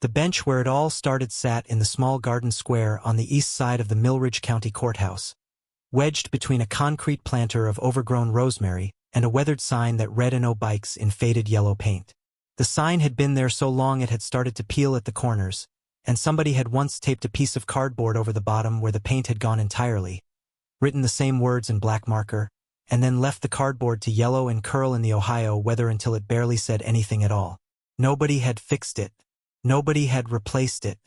The bench where it all started sat in the small garden square on the east side of the Millridge County Courthouse, wedged between a concrete planter of overgrown rosemary and a weathered sign that read "No bikes" in faded yellow paint. The sign had been there so long it had started to peel at the corners, and somebody had once taped a piece of cardboard over the bottom where the paint had gone entirely, written the same words in black marker, and then left the cardboard to yellow and curl in the Ohio weather until it barely said anything at all. Nobody had fixed it. Nobody had replaced it.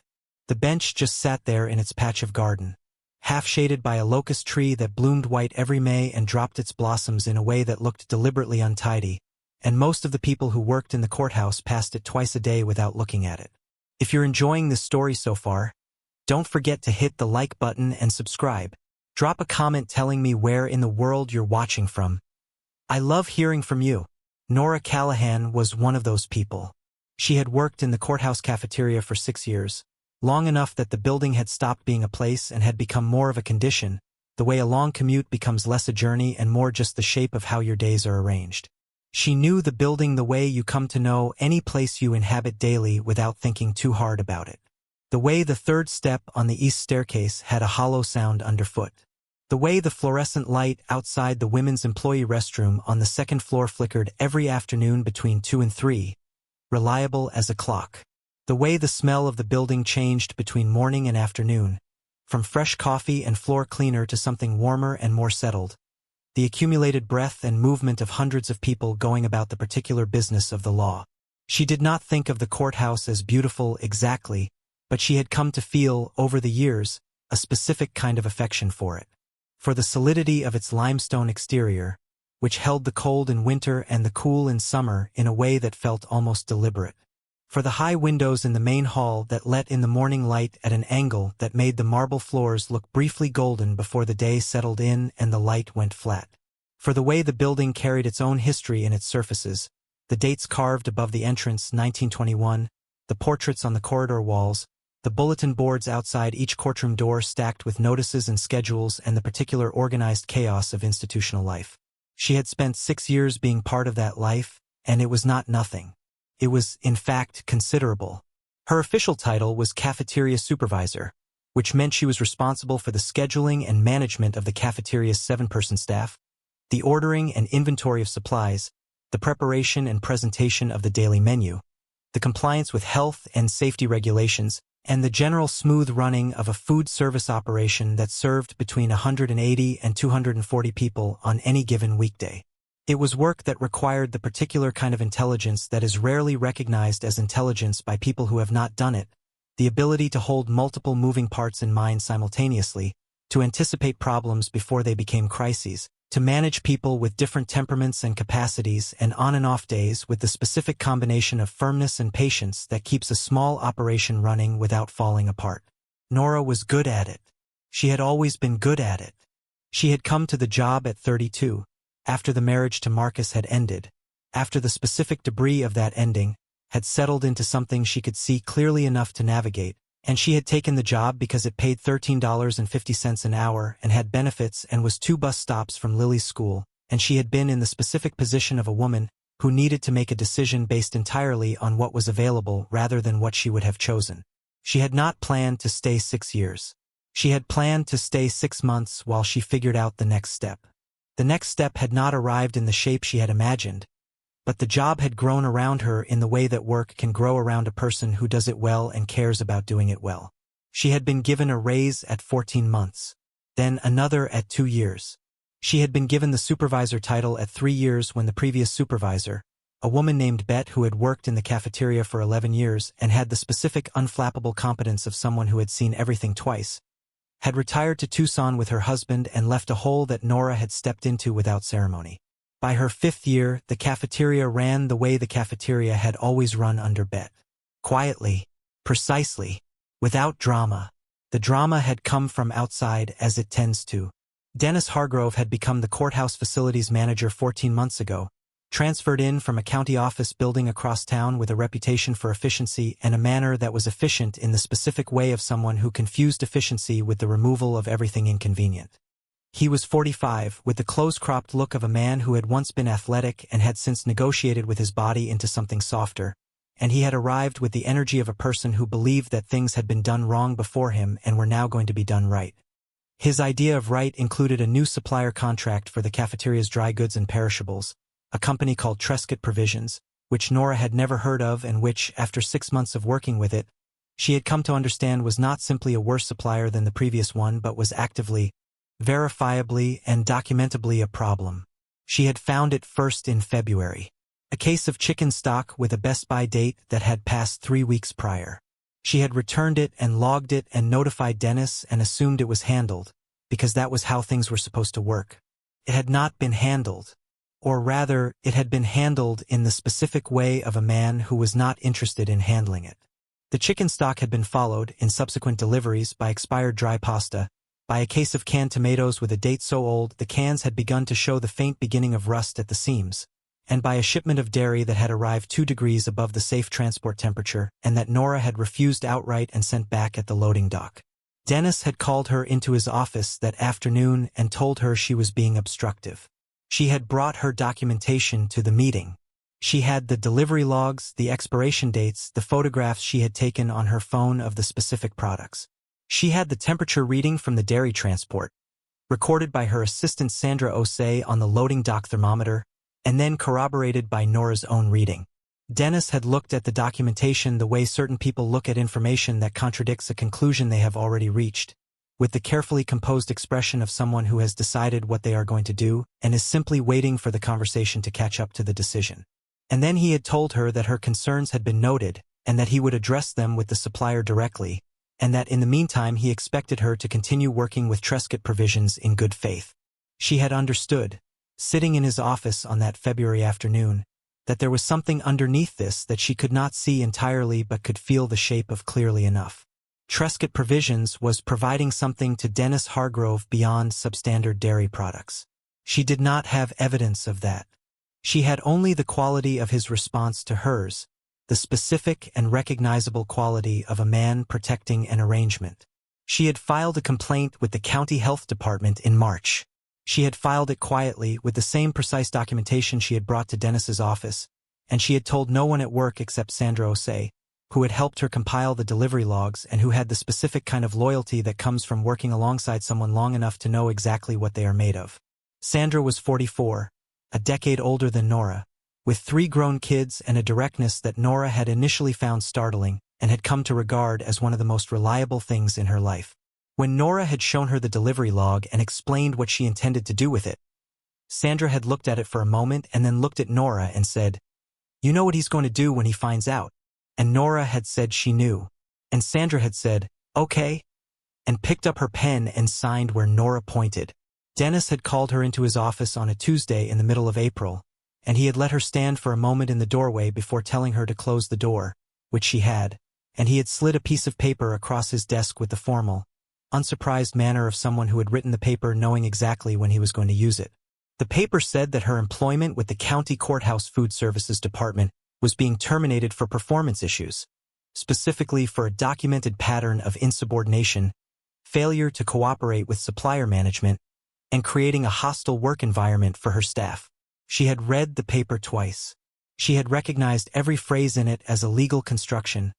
The bench just sat there in its patch of garden, half-shaded by a locust tree that bloomed white every May and dropped its blossoms in a way that looked deliberately untidy, and most of the people who worked in the courthouse passed it twice a day without looking at it. If you're enjoying this story so far, don't forget to hit the like button and subscribe. Drop a comment telling me where in the world you're watching from. I love hearing from you. Nora Callahan was one of those people. She had worked in the courthouse cafeteria for 6 years, long enough that the building had stopped being a place and had become more of a condition, the way a long commute becomes less a journey and more just the shape of how your days are arranged. She knew the building the way you come to know any place you inhabit daily without thinking too hard about it. The way the third step on the east staircase had a hollow sound underfoot. The way the fluorescent light outside the women's employee restroom on the second floor flickered every afternoon between 2 and 3, reliable as a clock. The way the smell of the building changed between morning and afternoon, from fresh coffee and floor cleaner to something warmer and more settled. The accumulated breath and movement of hundreds of people going about the particular business of the law. She did not think of the courthouse as beautiful exactly, but she had come to feel, over the years, a specific kind of affection for it. For the solidity of its limestone exterior, which held the cold in winter and the cool in summer in a way that felt almost deliberate. For the high windows in the main hall that let in the morning light at an angle that made the marble floors look briefly golden before the day settled in and the light went flat. For the way the building carried its own history in its surfaces, the dates carved above the entrance 1921, the portraits on the corridor walls, the bulletin boards outside each courtroom door stacked with notices and schedules, and the particular organized chaos of institutional life. She had spent 6 years being part of that life, and it was not nothing. It was, in fact, considerable. Her official title was Cafeteria Supervisor, which meant she was responsible for the scheduling and management of the cafeteria's 7-person staff, the ordering and inventory of supplies, the preparation and presentation of the daily menu, the compliance with health and safety regulations, and the general smooth running of a food service operation that served between 180 and 240 people on any given weekday. It was work that required the particular kind of intelligence that is rarely recognized as intelligence by people who have not done it, the ability to hold multiple moving parts in mind simultaneously, to anticipate problems before they became crises, to manage people with different temperaments and capacities and on and off days with the specific combination of firmness and patience that keeps a small operation running without falling apart. Nora was good at it. She had always been good at it. She had come to the job at 32, after the marriage to Marcus had ended, after the specific debris of that ending had settled into something she could see clearly enough to navigate, and she had taken the job because it paid $13.50 an hour and had benefits and was 2 bus stops from Lily's school, and she had been in the specific position of a woman who needed to make a decision based entirely on what was available rather than what she would have chosen. She had not planned to stay 6 years. She had planned to stay 6 months while she figured out the next step. The next step had not arrived in the shape she had imagined, but the job had grown around her in the way that work can grow around a person who does it well and cares about doing it well. She had been given a raise at 14 months, then another at 2 years. She had been given the supervisor title at 3 years when the previous supervisor, a woman named Bet who had worked in the cafeteria for 11 years and had the specific unflappable competence of someone who had seen everything twice, had retired to Tucson with her husband and left a hole that Nora had stepped into without ceremony. By her 5th year, the cafeteria ran the way the cafeteria had always run under Bet. Quietly, precisely, without drama. The drama had come from outside, as it tends to. Dennis Hargrove had become the courthouse facilities manager 14 months ago, transferred in from a county office building across town with a reputation for efficiency and a manner that was efficient in the specific way of someone who confused efficiency with the removal of everything inconvenient. He was 45, with the close-cropped look of a man who had once been athletic and had since negotiated with his body into something softer, and he had arrived with the energy of a person who believed that things had been done wrong before him and were now going to be done right. His idea of right included a new supplier contract for the cafeteria's dry goods and perishables, a company called Trescott Provisions, which Nora had never heard of and which, after 6 months of working with it, she had come to understand was not simply a worse supplier than the previous one but was actively, verifiably, and documentably a problem. She had found it first in February. A case of chicken stock with a best-by date that had passed 3 weeks prior. She had returned it and logged it and notified Dennis and assumed it was handled, because that was how things were supposed to work. It had not been handled. Or rather, it had been handled in the specific way of a man who was not interested in handling it. The chicken stock had been followed, in subsequent deliveries, by expired dry pasta, by a case of canned tomatoes with a date so old the cans had begun to show the faint beginning of rust at the seams, and by a shipment of dairy that had arrived 2 degrees above the safe transport temperature and that Nora had refused outright and sent back at the loading dock. Dennis had called her into his office that afternoon and told her she was being obstructive. She had brought her documentation to the meeting. She had the delivery logs, the expiration dates, the photographs she had taken on her phone of the specific products. She had the temperature reading from the dairy transport, recorded by her assistant Sandra Osei on the loading dock thermometer, and then corroborated by Nora's own reading. Dennis had looked at the documentation the way certain people look at information that contradicts a conclusion they have already reached, with the carefully composed expression of someone who has decided what they are going to do and is simply waiting for the conversation to catch up to the decision. And then he had told her that her concerns had been noted and that he would address them with the supplier directly, and that in the meantime he expected her to continue working with Trescott Provisions in good faith. She had understood, sitting in his office on that February afternoon, that there was something underneath this that she could not see entirely but could feel the shape of clearly enough. Trescott Provisions was providing something to Dennis Hargrove beyond substandard dairy products. She did not have evidence of that. She had only the quality of his response to hers, the specific and recognizable quality of a man protecting an arrangement. She had filed a complaint with the county health department in March. She had filed it quietly with the same precise documentation she had brought to Dennis's office, and she had told no one at work except Sandra Osei, who had helped her compile the delivery logs and who had the specific kind of loyalty that comes from working alongside someone long enough to know exactly what they are made of. Sandra was 44, a decade older than Nora, with 3 grown kids and a directness that Nora had initially found startling and had come to regard as one of the most reliable things in her life. When Nora had shown her the delivery log and explained what she intended to do with it, Sandra had looked at it for a moment and then looked at Nora and said, "You know what he's going to do when he finds out." And Nora had said she knew. And Sandra had said, "Okay," and picked up her pen and signed where Nora pointed. Dennis had called her into his office on a Tuesday in the middle of April, and he had let her stand for a moment in the doorway before telling her to close the door, which she had, and he had slid a piece of paper across his desk with the formal, unsurprised manner of someone who had written the paper knowing exactly when he was going to use it. The paper said that her employment with the County Courthouse Food Services Department was being terminated for performance issues, specifically for a documented pattern of insubordination, failure to cooperate with supplier management, and creating a hostile work environment for her staff. She had read the paper twice. She had recognized every phrase in it as a legal construction,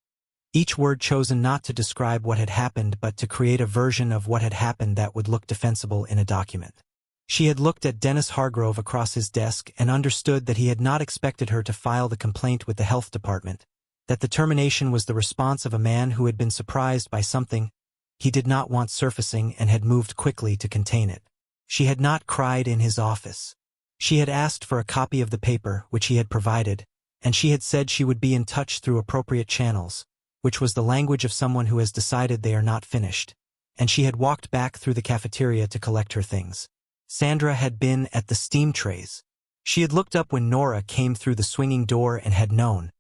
each word chosen not to describe what had happened but to create a version of what had happened that would look defensible in a document. She had looked at Dennis Hargrove across his desk and understood that he had not expected her to file the complaint with the health department, that the termination was the response of a man who had been surprised by something he did not want surfacing and had moved quickly to contain it. She had not cried in his office. She had asked for a copy of the paper, which he had provided, and she had said she would be in touch through appropriate channels, which was the language of someone who has decided they are not finished, and she had walked back through the cafeteria to collect her things. Sandra had been at the steam trays. She had looked up when Nora came through the swinging door and had known,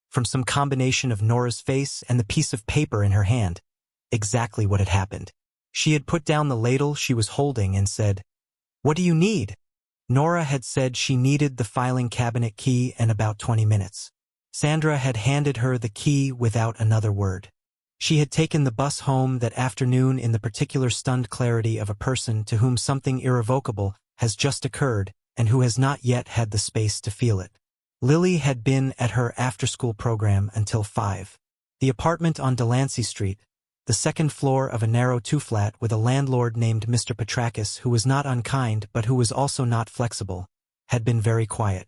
from some combination of Nora's face and the piece of paper in her hand, exactly what had happened. She had put down the ladle she was holding and said, "What do you need?" Nora had said she needed the filing cabinet key in about 20 minutes. Sandra had handed her the key without another word. She had taken the bus home that afternoon in the particular stunned clarity of a person to whom something irrevocable has just occurred and who has not yet had the space to feel it. Lily had been at her after-school program until 5. The apartment on Delancey Street, the second floor of a narrow two-flat with a landlord named Mr. Petrakis who was not unkind but who was also not flexible, had been very quiet.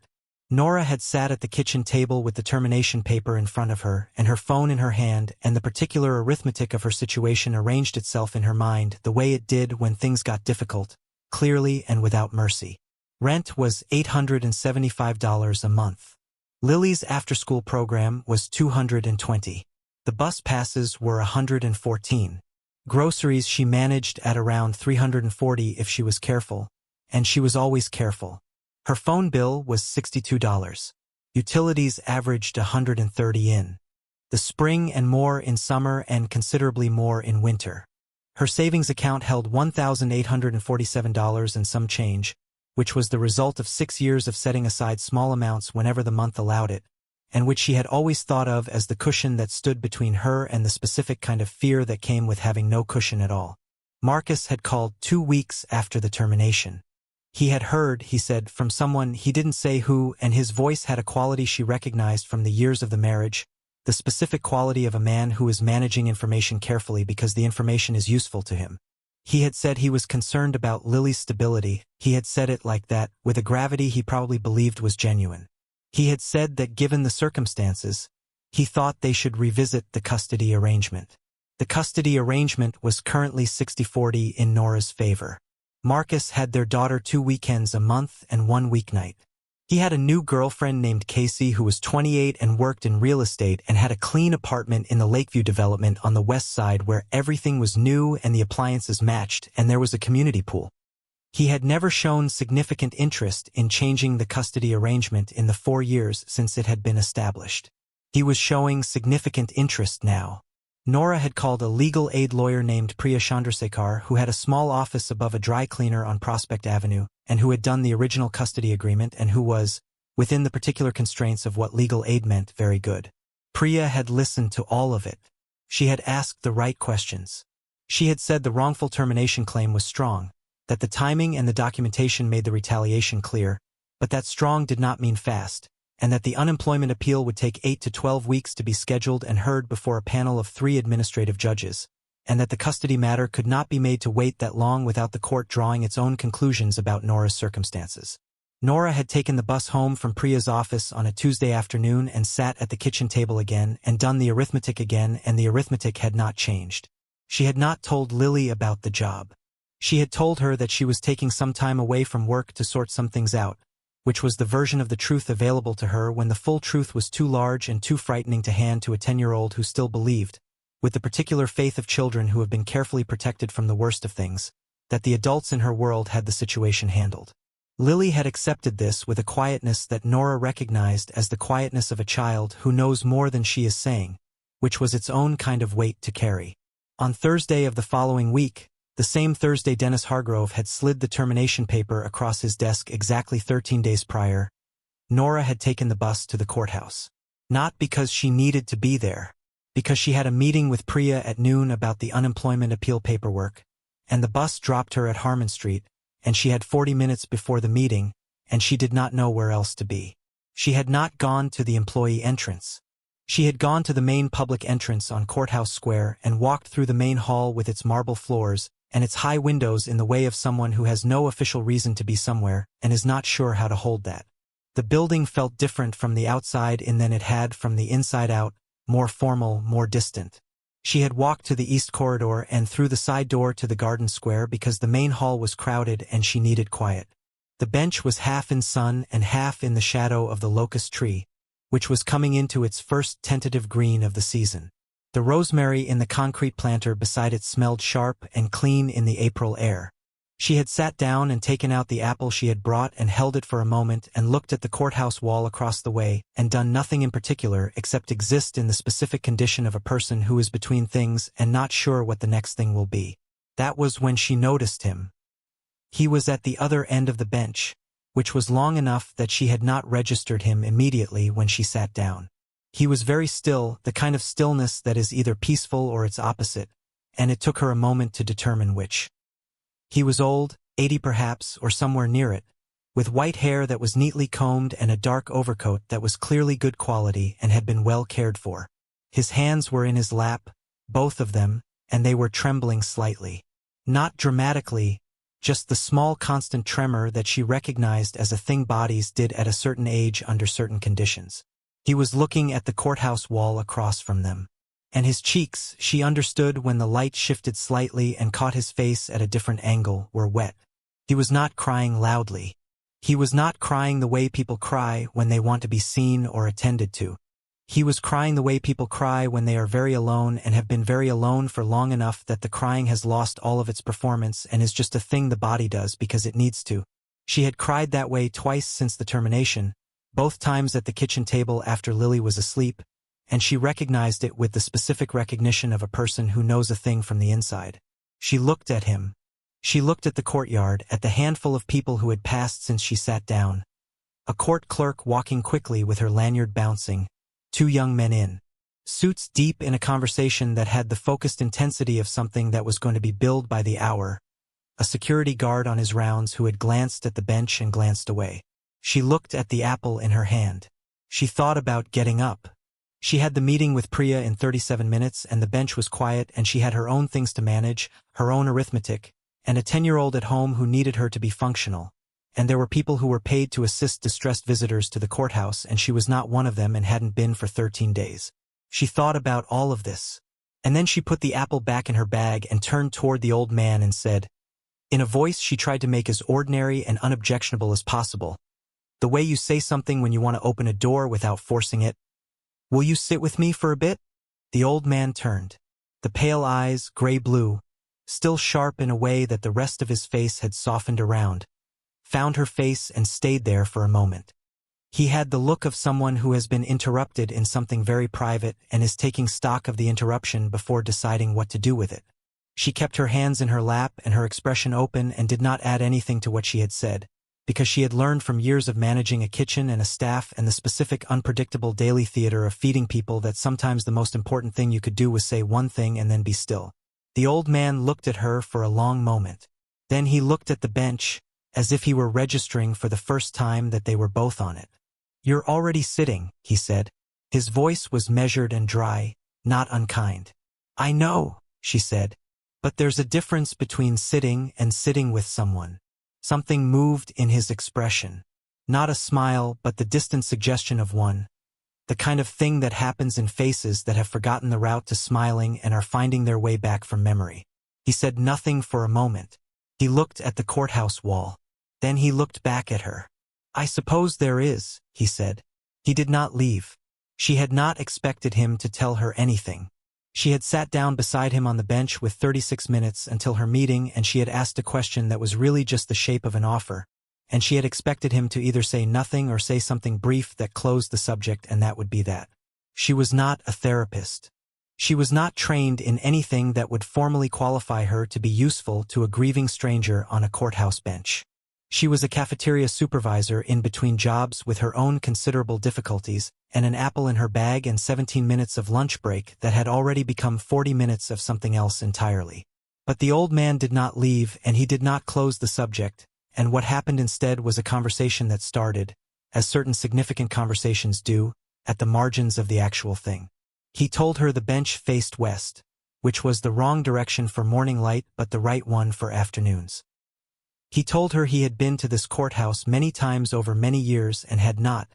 Nora had sat at the kitchen table with the termination paper in front of her and her phone in her hand, and the particular arithmetic of her situation arranged itself in her mind the way it did when things got difficult, clearly and without mercy. Rent was $875 a month. Lily's after-school program was $220. The bus passes were $114. Groceries she managed at around $340 if she was careful, and she was always careful. Her phone bill was $62. Utilities averaged $130 in the spring and more in summer and considerably more in winter. Her savings account held $1,847 and some change, which was the result of 6 years of setting aside small amounts whenever the month allowed it, and which she had always thought of as the cushion that stood between her and the specific kind of fear that came with having no cushion at all. Marcus had called 2 weeks after the termination. He had heard, he said, from someone he didn't say who, and his voice had a quality she recognized from the years of the marriage, the specific quality of a man who is managing information carefully because the information is useful to him. He had said he was concerned about Lily's stability. He had said it like that, with a gravity he probably believed was genuine. He had said that given the circumstances, he thought they should revisit the custody arrangement. The custody arrangement was currently 60-40 in Nora's favor. Marcus had their daughter 2 weekends a month and 1 weeknight. He had a new girlfriend named Casey who was 28 and worked in real estate and had a clean apartment in the Lakeview development on the west side where everything was new and the appliances matched, and there was a community pool. He had never shown significant interest in changing the custody arrangement in the 4 years since it had been established. He was showing significant interest now. Nora had called a legal aid lawyer named Priya Chandrasekhar who had a small office above a dry cleaner on Prospect Avenue and who had done the original custody agreement and who was, within the particular constraints of what legal aid meant, very good. Priya had listened to all of it. She had asked the right questions. She had said the wrongful termination claim was strong, that the timing and the documentation made the retaliation clear, but that strong did not mean fast, and that the unemployment appeal would take 8 to 12 weeks to be scheduled and heard before a panel of 3 administrative judges, and that the custody matter could not be made to wait that long without the court drawing its own conclusions about Nora's circumstances. Nora had taken the bus home from Priya's office on a Tuesday afternoon and sat at the kitchen table again and done the arithmetic again, and the arithmetic had not changed. She had not told Lily about the job. She had told her that she was taking some time away from work to sort some things out, which was the version of the truth available to her when the full truth was too large and too frightening to hand to a 10-year-old who still believed, with the particular faith of children who have been carefully protected from the worst of things, that the adults in her world had the situation handled. Lily had accepted this with a quietness that Nora recognized as the quietness of a child who knows more than she is saying, which was its own kind of weight to carry. On Thursday of the following week, the same Thursday Dennis Hargrove had slid the termination paper across his desk exactly 13 days prior, Nora had taken the bus to the courthouse. Not because she needed to be there, because she had a meeting with Priya at noon about the unemployment appeal paperwork, and the bus dropped her at Harmon Street, and she had 40 minutes before the meeting, and she did not know where else to be. She had not gone to the employee entrance. She had gone to the main public entrance on Courthouse Square and walked through the main hall with its marble floors and its high windows in the way of someone who has no official reason to be somewhere and is not sure how to hold that. The building felt different from the outside in than it had from the inside out, more formal, more distant. She had walked to the east corridor and through the side door to the garden square because the main hall was crowded and she needed quiet. The bench was half in sun and half in the shadow of the locust tree, which was coming into its first tentative green of the season. The rosemary in the concrete planter beside it smelled sharp and clean in the April air. She had sat down and taken out the apple she had brought and held it for a moment and looked at the courthouse wall across the way and done nothing in particular except exist in the specific condition of a person who is between things and not sure what the next thing will be. That was when she noticed him. He was at the other end of the bench, which was long enough that she had not registered him immediately when she sat down. He was very still, the kind of stillness that is either peaceful or its opposite, and it took her a moment to determine which. He was old, 80 perhaps, or somewhere near it, with white hair that was neatly combed and a dark overcoat that was clearly good quality and had been well cared for. His hands were in his lap, both of them, and they were trembling slightly. Not dramatically, just the small constant tremor that she recognized as a thing bodies did at a certain age under certain conditions. He was looking at the courthouse wall across from them. And his cheeks, she understood when the light shifted slightly and caught his face at a different angle, were wet. He was not crying loudly. He was not crying the way people cry when they want to be seen or attended to. He was crying the way people cry when they are very alone and have been very alone for long enough that the crying has lost all of its performance and is just a thing the body does because it needs to. She had cried that way twice since the termination, both times at the kitchen table after Lily was asleep, and she recognized it with the specific recognition of a person who knows a thing from the inside. She looked at him. She looked at the courtyard, at the handful of people who had passed since she sat down. A court clerk walking quickly with her lanyard bouncing. 2 young men in suits deep in a conversation that had the focused intensity of something that was going to be billed by the hour. A security guard on his rounds who had glanced at the bench and glanced away. She looked at the apple in her hand. She thought about getting up. She had the meeting with Priya in 37 minutes and the bench was quiet and she had her own things to manage, her own arithmetic, and a 10-year-old at home who needed her to be functional. And there were people who were paid to assist distressed visitors to the courthouse and she was not one of them and hadn't been for 13 days. She thought about all of this. And then she put the apple back in her bag and turned toward the old man and said, in a voice she tried to make as ordinary and unobjectionable as possible, the way you say something when you want to open a door without forcing it. Will you sit with me for a bit? The old man turned. The pale eyes, gray-blue, still sharp in a way that the rest of his face had softened around, found her face and stayed there for a moment. He had the look of someone who has been interrupted in something very private and is taking stock of the interruption before deciding what to do with it. She kept her hands in her lap and her expression open and did not add anything to what she had said, because she had learned from years of managing a kitchen and a staff and the specific unpredictable daily theater of feeding people that sometimes the most important thing you could do was say one thing and then be still. The old man looked at her for a long moment. Then he looked at the bench, as if he were registering for the first time that they were both on it. You're already sitting, he said. His voice was measured and dry, not unkind. I know, she said. But there's a difference between sitting and sitting with someone. Something moved in his expression. Not a smile, but the distant suggestion of one. The kind of thing that happens in faces that have forgotten the route to smiling and are finding their way back from memory. He said nothing for a moment. He looked at the courthouse wall. Then he looked back at her. I suppose there is, he said. He did not leave. She had not expected him to tell her anything. She had sat down beside him on the bench with 36 minutes until her meeting and she had asked a question that was really just the shape of an offer, and she had expected him to either say nothing or say something brief that closed the subject and that would be that. She was not a therapist. She was not trained in anything that would formally qualify her to be useful to a grieving stranger on a courthouse bench. She was a cafeteria supervisor in between jobs with her own considerable difficulties and an apple in her bag and 17 minutes of lunch break that had already become 40 minutes of something else entirely. But the old man did not leave and he did not close the subject, and what happened instead was a conversation that started, as certain significant conversations do, at the margins of the actual thing. He told her the bench faced west, which was the wrong direction for morning light but the right one for afternoons. He told her he had been to this courthouse many times over many years and had not,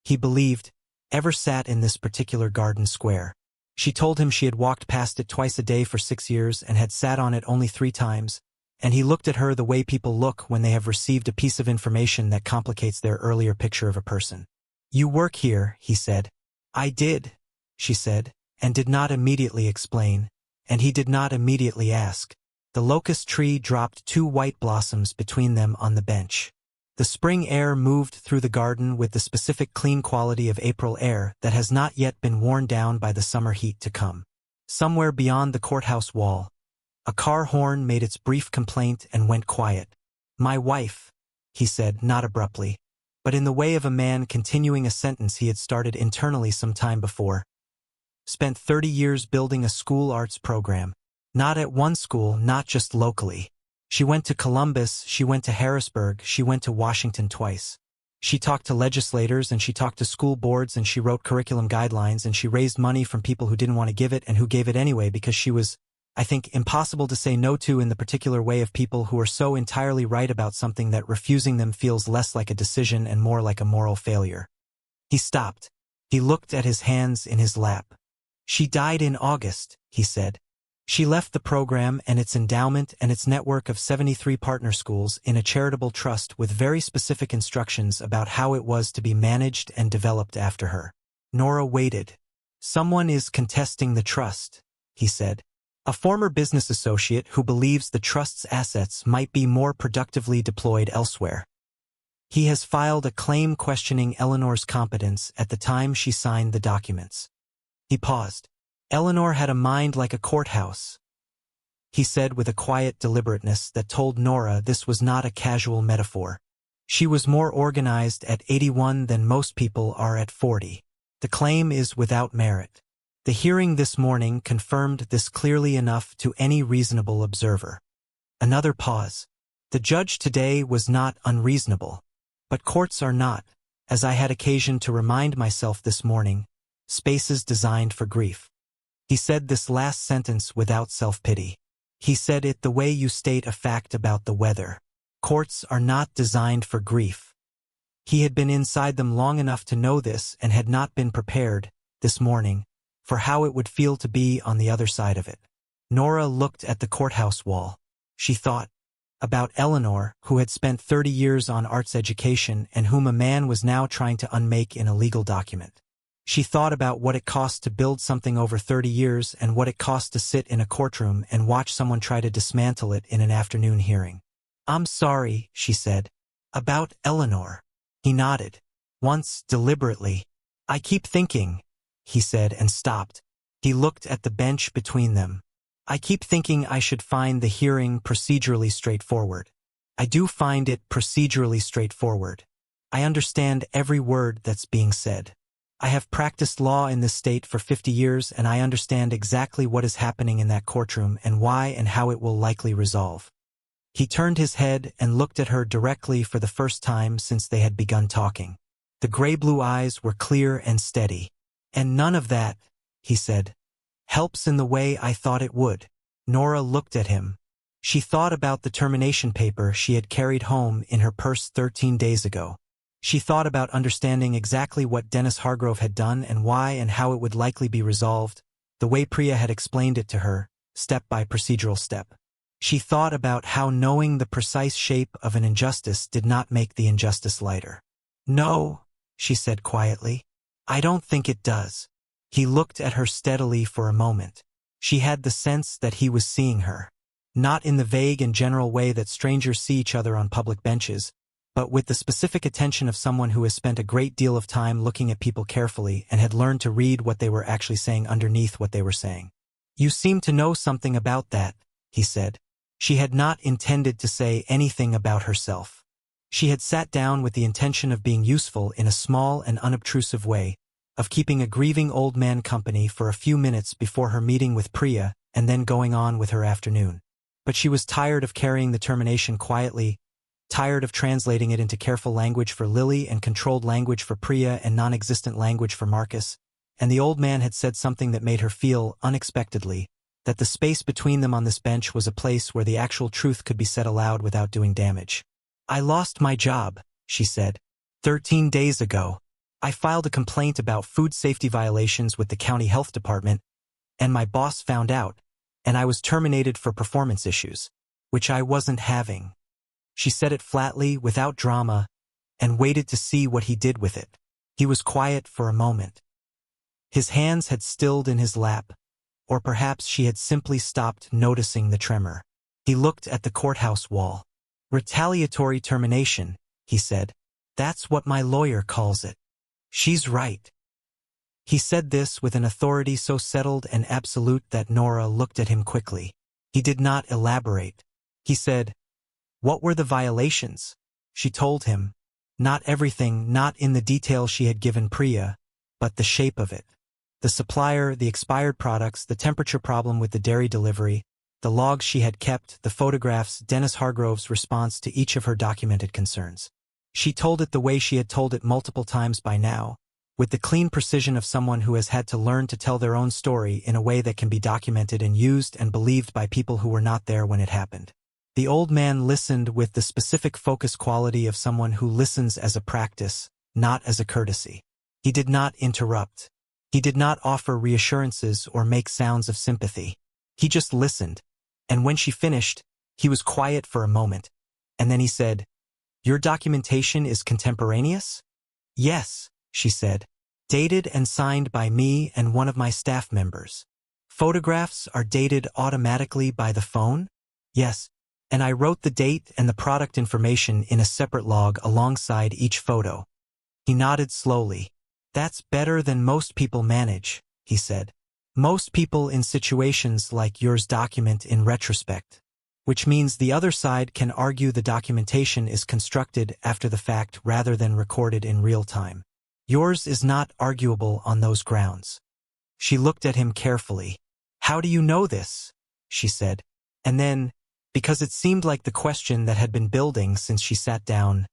he believed, ever sat in this particular garden square. She told him she had walked past it twice a day for 6 years and had sat on it only 3 times, and he looked at her the way people look when they have received a piece of information that complicates their earlier picture of a person. You work here, he said. I did, she said, and did not immediately explain, and he did not immediately ask. The locust tree dropped 2 white blossoms between them on the bench. The spring air moved through the garden with the specific clean quality of April air that has not yet been worn down by the summer heat to come. Somewhere beyond the courthouse wall, a car horn made its brief complaint and went quiet. My wife, he said, not abruptly, but in the way of a man continuing a sentence he had started internally some time before, spent 30 years building a school arts program. Not at one school, not just locally. She went to Columbus, she went to Harrisburg, she went to Washington twice. She talked to legislators and she talked to school boards and she wrote curriculum guidelines and she raised money from people who didn't want to give it and who gave it anyway because she was, I think, impossible to say no to in the particular way of people who are so entirely right about something that refusing them feels less like a decision and more like a moral failure. He stopped. He looked at his hands in his lap. She died in August, he said. She left the program and its endowment and its network of 73 partner schools in a charitable trust with very specific instructions about how it was to be managed and developed after her. Nora waited. Someone is contesting the trust, he said. A former business associate who believes the trust's assets might be more productively deployed elsewhere. He has filed a claim questioning Eleanor's competence at the time she signed the documents. He paused. Eleanor had a mind like a courthouse, he said with a quiet deliberateness that told Nora this was not a casual metaphor. She was more organized at 81 than most people are at 40. The claim is without merit. The hearing this morning confirmed this clearly enough to any reasonable observer. Another pause. The judge today was not unreasonable. But courts are not, as I had occasion to remind myself this morning, spaces designed for grief. He said this last sentence without self-pity. He said it the way you state a fact about the weather. Courts are not designed for grief. He had been inside them long enough to know this and had not been prepared, this morning, for how it would feel to be on the other side of it. Nora looked at the courthouse wall. She thought about Eleanor, who had spent 30 years on arts education and whom a man was now trying to unmake in a legal document. She thought about what it cost to build something over 30 years and what it cost to sit in a courtroom and watch someone try to dismantle it in an afternoon hearing. I'm sorry, she said. About Eleanor. He nodded. Once, deliberately. I keep thinking, he said and stopped. He looked at the bench between them. I keep thinking I should find the hearing procedurally straightforward. I do find it procedurally straightforward. I understand every word that's being said. I have practiced law in this state for 50 years and I understand exactly what is happening in that courtroom and why and how it will likely resolve. He turned his head and looked at her directly for the first time since they had begun talking. The gray-blue eyes were clear and steady. And none of that, he said, helps in the way I thought it would. Nora looked at him. She thought about the termination paper she had carried home in her purse 13 days ago. She thought about understanding exactly what Dennis Hargrove had done and why and how it would likely be resolved, the way Priya had explained it to her, step by procedural step. She thought about how knowing the precise shape of an injustice did not make the injustice lighter. No, she said quietly. I don't think it does. He looked at her steadily for a moment. She had the sense that he was seeing her. Not in the vague and general way that strangers see each other on public benches, but with the specific attention of someone who has spent a great deal of time looking at people carefully and had learned to read what they were actually saying underneath what they were saying. You seem to know something about that, he said. She had not intended to say anything about herself. She had sat down with the intention of being useful in a small and unobtrusive way, of keeping a grieving old man company for a few minutes before her meeting with Priya and then going on with her afternoon. But she was tired of carrying the termination quietly, tired of translating it into careful language for Lily and controlled language for Priya and non-existent language for Marcus, and the old man had said something that made her feel, unexpectedly, that the space between them on this bench was a place where the actual truth could be said aloud without doing damage. I lost my job, she said. 13 days ago. I filed a complaint about food safety violations with the county health department, and my boss found out, and I was terminated for performance issues, which I wasn't having. She said it flatly, without drama, and waited to see what he did with it. He was quiet for a moment. His hands had stilled in his lap, or perhaps she had simply stopped noticing the tremor. He looked at the courthouse wall. Retaliatory termination, he said. That's what my lawyer calls it. She's right. He said this with an authority so settled and absolute that Nora looked at him quickly. He did not elaborate. He said, what were the violations? She told him. Not everything, not in the detail she had given Priya, but the shape of it. The supplier, the expired products, the temperature problem with the dairy delivery, the logs she had kept, the photographs, Dennis Hargrove's response to each of her documented concerns. She told it the way she had told it multiple times by now, with the clean precision of someone who has had to learn to tell their own story in a way that can be documented and used and believed by people who were not there when it happened. The old man listened with the specific focus quality of someone who listens as a practice, not as a courtesy. He did not interrupt. He did not offer reassurances or make sounds of sympathy. He just listened, and when she finished, he was quiet for a moment, and then he said, "Your documentation is contemporaneous?" "Yes," she said. "Dated and signed by me and one of my staff members." "Photographs are dated automatically by the phone?" "Yes, and I wrote the date and the product information in a separate log alongside each photo." He nodded slowly. "That's better than most people manage," he said. "Most people in situations like yours document in retrospect, which means the other side can argue the documentation is constructed after the fact rather than recorded in real time. Yours is not arguable on those grounds." She looked at him carefully. "How do you know this?" she said. And then, because it seemed like the question that had been building since she sat down,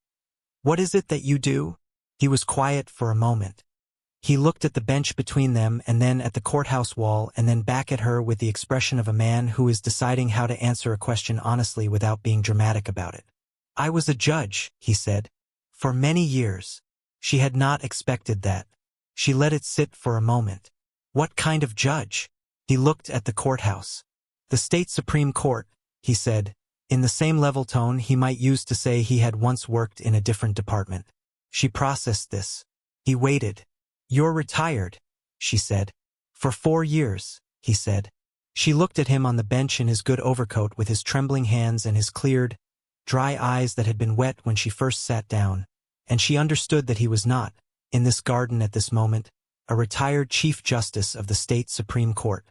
"What is it that you do?" He was quiet for a moment. He looked at the bench between them and then at the courthouse wall and then back at her with the expression of a man who is deciding how to answer a question honestly without being dramatic about it. "I was a judge," he said. "For many years." She had not expected that. She let it sit for a moment. "What kind of judge?" He looked at the courthouse. "The state Supreme Court," he said, in the same level tone he might use to say he had once worked in a different department. She processed this. He waited. "You're retired," she said. "For 4 years," he said. She looked at him on the bench in his good overcoat with his trembling hands and his cleared, dry eyes that had been wet when she first sat down, and she understood that he was not, in this garden at this moment, a retired Chief Justice of the state Supreme Court.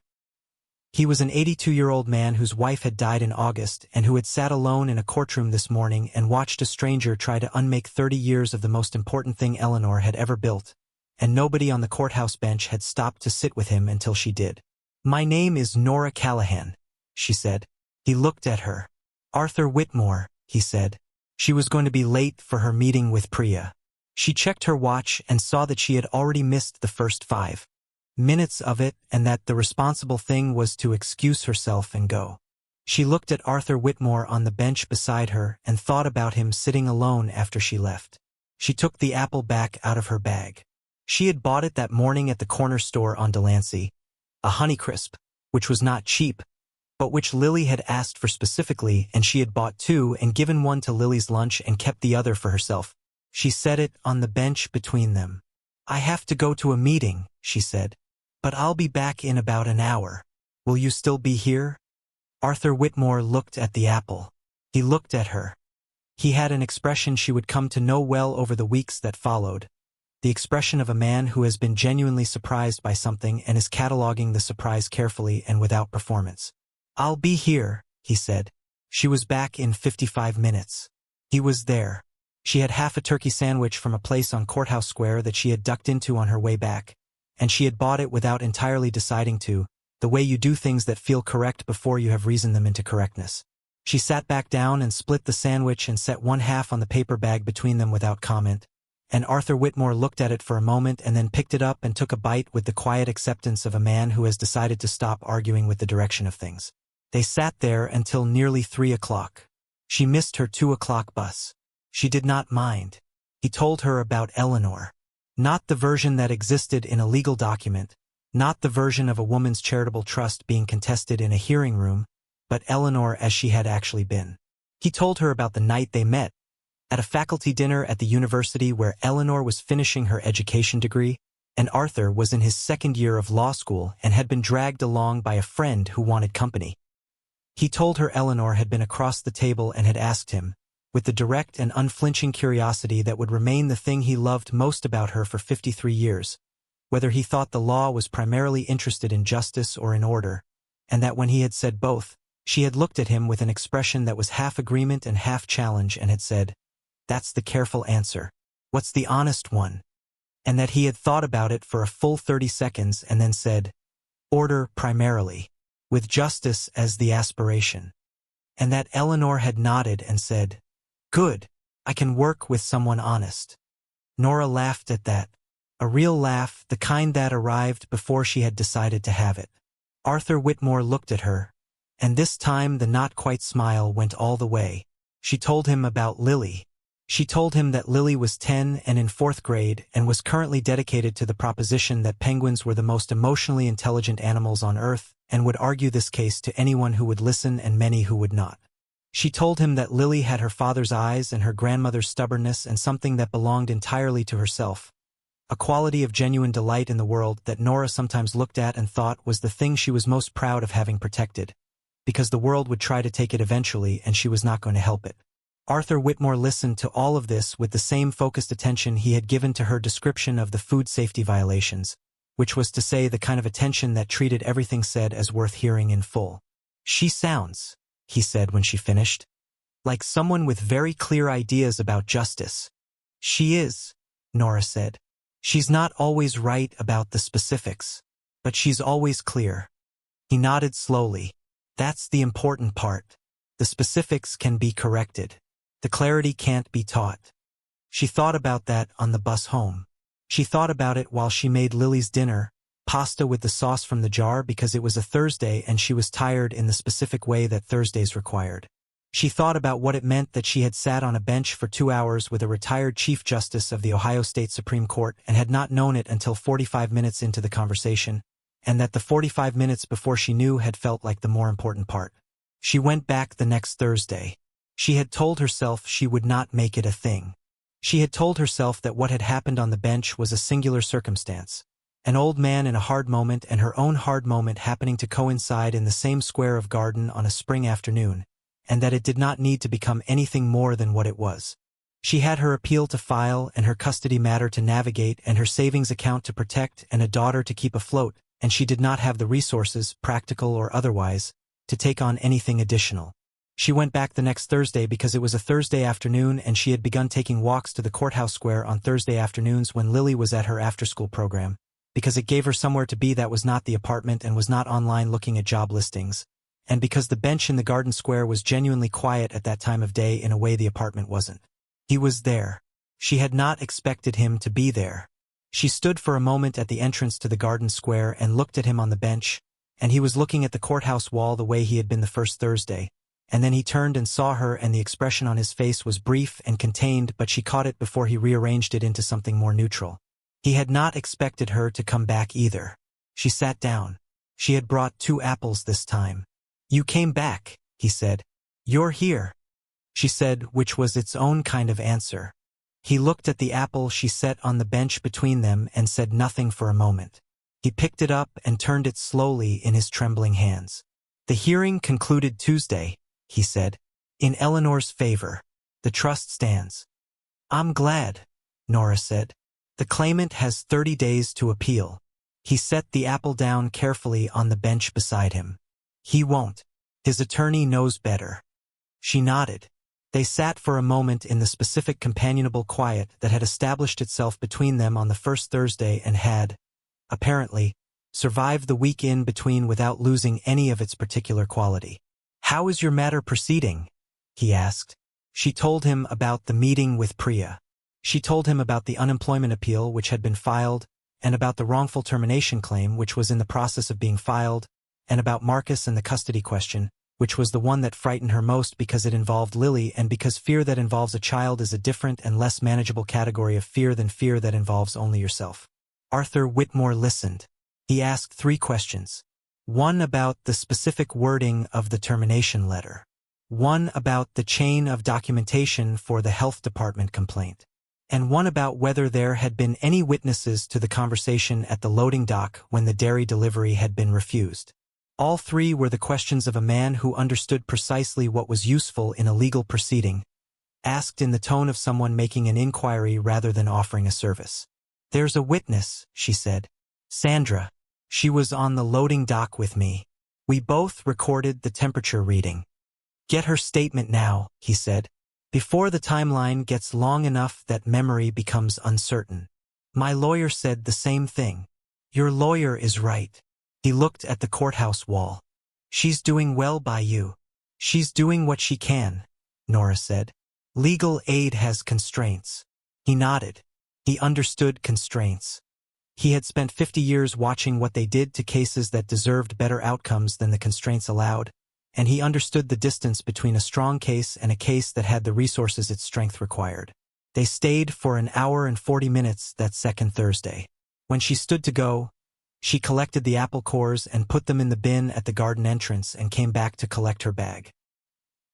He was an 82-year-old man whose wife had died in August and who had sat alone in a courtroom this morning and watched a stranger try to unmake 30 years of the most important thing Eleanor had ever built, and nobody on the courthouse bench had stopped to sit with him until she did. "My name is Nora Callahan," she said. He looked at her. "Arthur Whitmore," he said. She was going to be late for her meeting with Priya. She checked her watch and saw that she had already missed the first 5 minutes of it and that the responsible thing was to excuse herself and go. She looked at Arthur Whitmore on the bench beside her and thought about him sitting alone after she left. She took the apple back out of her bag. She had bought it that morning at the corner store on Delancey, a Honeycrisp, which was not cheap, but which Lily had asked for specifically, and she had bought 2 and given one to Lily's lunch and kept the other for herself. She set it on the bench between them. "I have to go to a meeting," she said, "but I'll be back in about an hour. Will you still be here?" Arthur Whitmore looked at the apple. He looked at her. He had an expression she would come to know well over the weeks that followed, the expression of a man who has been genuinely surprised by something and is cataloging the surprise carefully and without performance. "I'll be here," he said. She was back in 55 minutes. He was there. She had half a turkey sandwich from a place on Courthouse Square that she had ducked into on her way back, and she had bought it without entirely deciding to, the way you do things that feel correct before you have reasoned them into correctness. She sat back down and split the sandwich and set one half on the paper bag between them without comment, and Arthur Whitmore looked at it for a moment and then picked it up and took a bite with the quiet acceptance of a man who has decided to stop arguing with the direction of things. They sat there until nearly 3 o'clock. She missed her 2 o'clock bus. She did not mind. He told her about Eleanor. Not the version that existed in a legal document, not the version of a woman's charitable trust being contested in a hearing room, but Eleanor as she had actually been. He told her about the night they met, at a faculty dinner at the university where Eleanor was finishing her education degree, and Arthur was in his 2nd year of law school and had been dragged along by a friend who wanted company. He told her Eleanor had been across the table and had asked him, with the direct and unflinching curiosity that would remain the thing he loved most about her for 53 years, whether he thought the law was primarily interested in justice or in order, and that when he had said both, she had looked at him with an expression that was half agreement and half challenge and had said, "That's the careful answer. What's the honest one?" And that he had thought about it for a full 30 seconds and then said, "Order primarily," with justice as the aspiration. And that Eleanor had nodded and said, "Good, I can work with someone honest." Nora laughed at that, a real laugh, the kind that arrived before she had decided to have it. Arthur Whitmore looked at her, and this time the not-quite smile went all the way. She told him about Lily. She told him that Lily was 10 and in 4th grade and was currently dedicated to the proposition that penguins were the most emotionally intelligent animals on Earth and would argue this case to anyone who would listen and many who would not. She told him that Lily had her father's eyes and her grandmother's stubbornness and something that belonged entirely to herself, a quality of genuine delight in the world that Nora sometimes looked at and thought was the thing she was most proud of having protected, because the world would try to take it eventually and she was not going to help it. Arthur Whitmore listened to all of this with the same focused attention he had given to her description of the food safety violations, which was to say the kind of attention that treated everything said as worth hearing in full. "She sounds," he said when she finished, "like someone with very clear ideas about justice." "She is," Nora said. "She's not always right about the specifics, but she's always clear." He nodded slowly. "That's the important part. The specifics can be corrected. The clarity can't be taught." She thought about that on the bus home. She thought about it while she made Lily's dinner, pasta with the sauce from the jar because it was a Thursday and she was tired in the specific way that Thursdays required. She thought about what it meant that she had sat on a bench for 2 hours with a retired Chief Justice of the Ohio State Supreme Court and had not known it until 45 minutes into the conversation, and that the 45 minutes before she knew had felt like the more important part. She went back the next Thursday. She had told herself she would not make it a thing. She had told herself that what had happened on the bench was a singular circumstance, an old man in a hard moment and her own hard moment happening to coincide in the same square of garden on a spring afternoon, and that it did not need to become anything more than what it was. She had her appeal to file and her custody matter to navigate and her savings account to protect and a daughter to keep afloat, and she did not have the resources, practical or otherwise, to take on anything additional. She went back the next Thursday because it was a Thursday afternoon and she had begun taking walks to the courthouse square on Thursday afternoons when Lily was at her after-school program, because it gave her somewhere to be that was not the apartment and was not online looking at job listings, and because the bench in the garden square was genuinely quiet at that time of day in a way the apartment wasn't. He was there. She had not expected him to be there. She stood for a moment at the entrance to the garden square and looked at him on the bench, and he was looking at the courthouse wall the way he had been the first Thursday. And then he turned and saw her and the expression on his face was brief and contained, but she caught it before he rearranged it into something more neutral. He had not expected her to come back either. She sat down. She had brought 2 apples this time. "You came back," he said. "You're here," she said, which was its own kind of answer. He looked at the apple she set on the bench between them and said nothing for a moment. He picked it up and turned it slowly in his trembling hands. "The hearing concluded Tuesday," he said, "in Eleanor's favor. The trust stands." "I'm glad," Nora said. "The claimant has 30 days to appeal." He set the apple down carefully on the bench beside him. "He won't. His attorney knows better." She nodded. They sat for a moment in the specific companionable quiet that had established itself between them on the first Thursday and had, apparently, survived the week in between without losing any of its particular quality. "How is your matter proceeding?" he asked. She told him about the meeting with Priya. She told him about the unemployment appeal which had been filed, and about the wrongful termination claim which was in the process of being filed, and about Marcus and the custody question, which was the one that frightened her most because it involved Lily and because fear that involves a child is a different and less manageable category of fear than fear that involves only yourself. Arthur Whitmore listened. He asked 3 questions. One about the specific wording of the termination letter. One about the chain of documentation for the health department complaint. And one about whether there had been any witnesses to the conversation at the loading dock when the dairy delivery had been refused. All 3 were the questions of a man who understood precisely what was useful in a legal proceeding, asked in the tone of someone making an inquiry rather than offering a service. "There's a witness," she said. "Sandra. She was on the loading dock with me. We both recorded the temperature reading." "Get her statement now," he said, "before the timeline gets long enough that memory becomes uncertain." "My lawyer said the same thing." "Your lawyer is right." He looked at the courthouse wall. She's doing well by you. She's doing what she can, Nora said. Legal aid has constraints. He nodded. He understood constraints. He had spent 50 years watching what they did to cases that deserved better outcomes than the constraints allowed, and he understood the distance between a strong case and a case that had the resources its strength required. They stayed for an hour and 40 minutes that second Thursday. When she stood to go, she collected the apple cores and put them in the bin at the garden entrance and came back to collect her bag.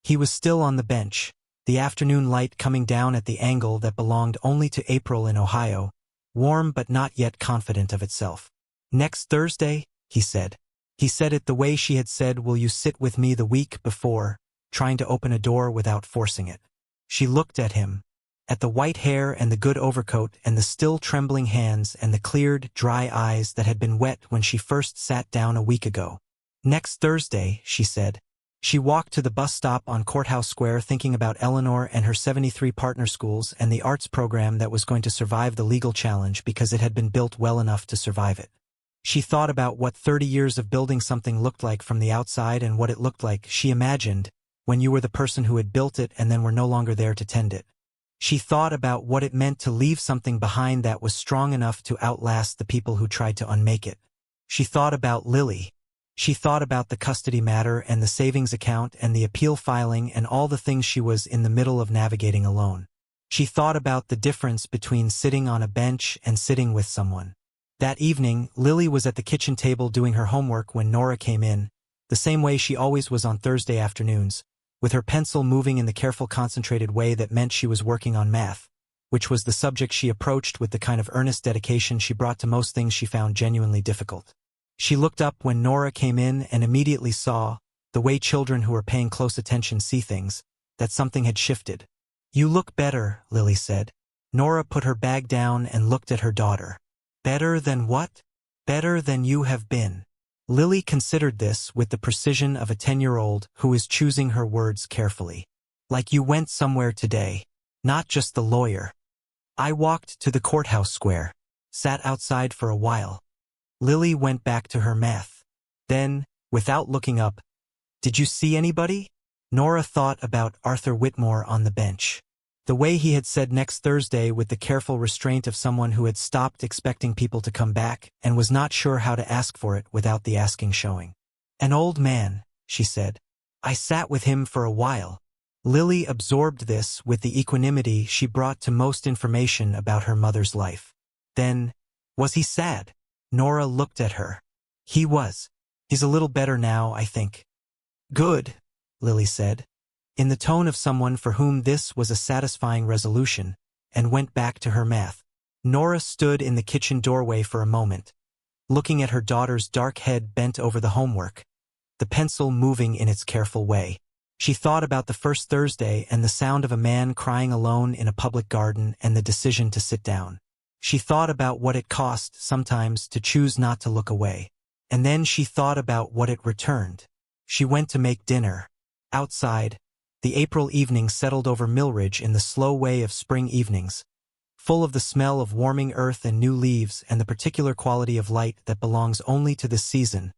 He was still on the bench, the afternoon light coming down at the angle that belonged only to April in Ohio, warm but not yet confident of itself. Next Thursday, he said. He said it the way she had said, "Will you sit with me?" the week before, trying to open a door without forcing it. She looked at him, at the white hair and the good overcoat and the still trembling hands and the cleared, dry eyes that had been wet when she first sat down a week ago. Next Thursday, she said. She walked to the bus stop on Courthouse Square thinking about Eleanor and her 73 partner schools and the arts program that was going to survive the legal challenge because it had been built well enough to survive it. She thought about what 30 years of building something looked like from the outside and what it looked like, she imagined, when you were the person who had built it and then were no longer there to tend it. She thought about what it meant to leave something behind that was strong enough to outlast the people who tried to unmake it. She thought about Lily. She thought about the custody matter and the savings account and the appeal filing and all the things she was in the middle of navigating alone. She thought about the difference between sitting on a bench and sitting with someone. That evening, Lily was at the kitchen table doing her homework when Nora came in, the same way she always was on Thursday afternoons, with her pencil moving in the careful, concentrated way that meant she was working on math, which was the subject she approached with the kind of earnest dedication she brought to most things she found genuinely difficult. She looked up when Nora came in and immediately saw, the way children who are paying close attention see things, that something had shifted. "You look better," Lily said. Nora put her bag down and looked at her daughter. "Better than what?" "Better than you have been." Lily considered this with the precision of a 10-year-old who is choosing her words carefully. "Like you went somewhere today. Not just the lawyer." "I walked to the courthouse square. Sat outside for a while." Lily went back to her math. Then, without looking up, "Did you see anybody?" Nora thought about Arthur Whitmore on the bench. The way he had said next Thursday with the careful restraint of someone who had stopped expecting people to come back and was not sure how to ask for it without the asking showing. "An old man," she said. "I sat with him for a while." Lily absorbed this with the equanimity she brought to most information about her mother's life. Then, "Was he sad?" Nora looked at her. "He was. He's a little better now, I think." "Good," Lily said, in the tone of someone for whom this was a satisfying resolution, and went back to her math. Nora stood in the kitchen doorway for a moment, looking at her daughter's dark head bent over the homework, the pencil moving in its careful way. She thought about the first Thursday and the sound of a man crying alone in a public garden and the decision to sit down. She thought about what it cost sometimes to choose not to look away. And then she thought about what it returned. She went to make dinner. Outside, the April evening settled over Millridge in the slow way of spring evenings, full of the smell of warming earth and new leaves and the particular quality of light that belongs only to this season,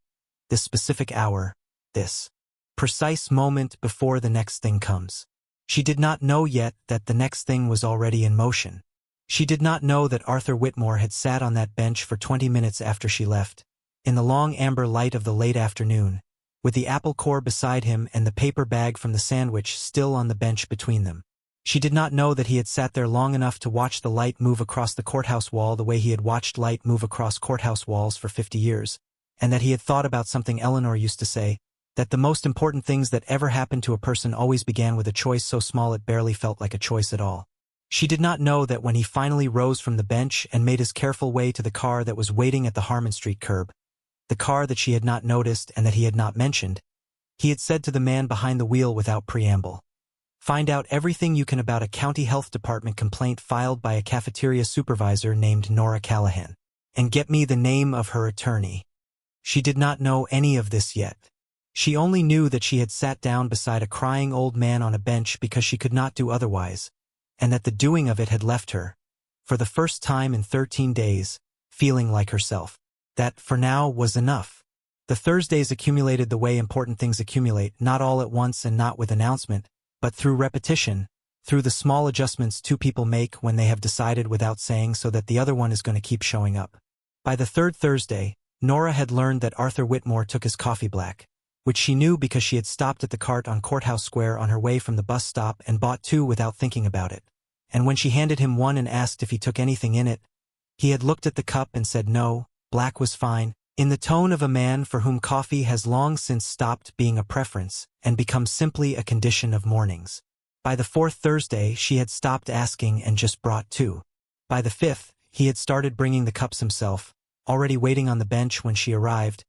this specific hour, this precise moment before the next thing comes. She did not know yet that the next thing was already in motion. She did not know that Arthur Whitmore had sat on that bench for 20 minutes after she left, in the long amber light of the late afternoon, with the apple core beside him and the paper bag from the sandwich still on the bench between them. She did not know that he had sat there long enough to watch the light move across the courthouse wall the way he had watched light move across courthouse walls for 50 years, and that he had thought about something Eleanor used to say, that the most important things that ever happened to a person always began with a choice so small it barely felt like a choice at all. She did not know that when he finally rose from the bench and made his careful way to the car that was waiting at the Harmon Street curb, the car that she had not noticed and that he had not mentioned, he had said to the man behind the wheel without preamble, "Find out everything you can about a county health department complaint filed by a cafeteria supervisor named Nora Callahan, and get me the name of her attorney." She did not know any of this yet. She only knew that she had sat down beside a crying old man on a bench because she could not do otherwise, and that the doing of it had left her, for the first time in 13 days, feeling like herself. That, for now, was enough. The Thursdays accumulated the way important things accumulate, not all at once and not with announcement, but through repetition, through the small adjustments two people make when they have decided without saying so that the other one is going to keep showing up. By the third Thursday, Nora had learned that Arthur Whitmore took his coffee black, which she knew because she had stopped at the cart on Courthouse Square on her way from the bus stop and bought two without thinking about it. And when she handed him one and asked if he took anything in it, he had looked at the cup and said no, black was fine, in the tone of a man for whom coffee has long since stopped being a preference and become simply a condition of mornings. By the fourth Thursday, she had stopped asking and just brought two. By the fifth, he had started bringing the cups himself, already waiting on the bench when she arrived,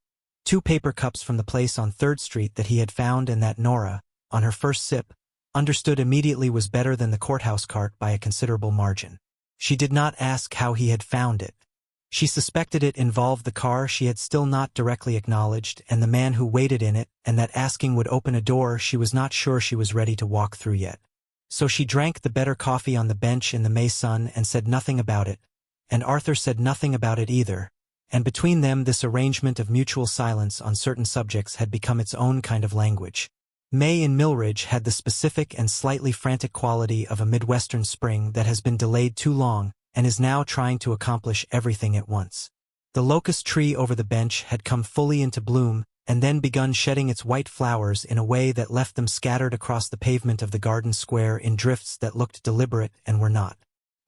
two paper cups from the place on 3rd Street that he had found and that Nora, on her first sip, understood immediately was better than the courthouse cart by a considerable margin. She did not ask how he had found it. She suspected it involved the car she had still not directly acknowledged and the man who waited in it, and that asking would open a door she was not sure she was ready to walk through yet. So she drank the better coffee on the bench in the May sun and said nothing about it, and Arthur said nothing about it either, and between them this arrangement of mutual silence on certain subjects had become its own kind of language. May in Millridge had the specific and slightly frantic quality of a Midwestern spring that has been delayed too long and is now trying to accomplish everything at once. The locust tree over the bench had come fully into bloom and then begun shedding its white flowers in a way that left them scattered across the pavement of the garden square in drifts that looked deliberate and were not.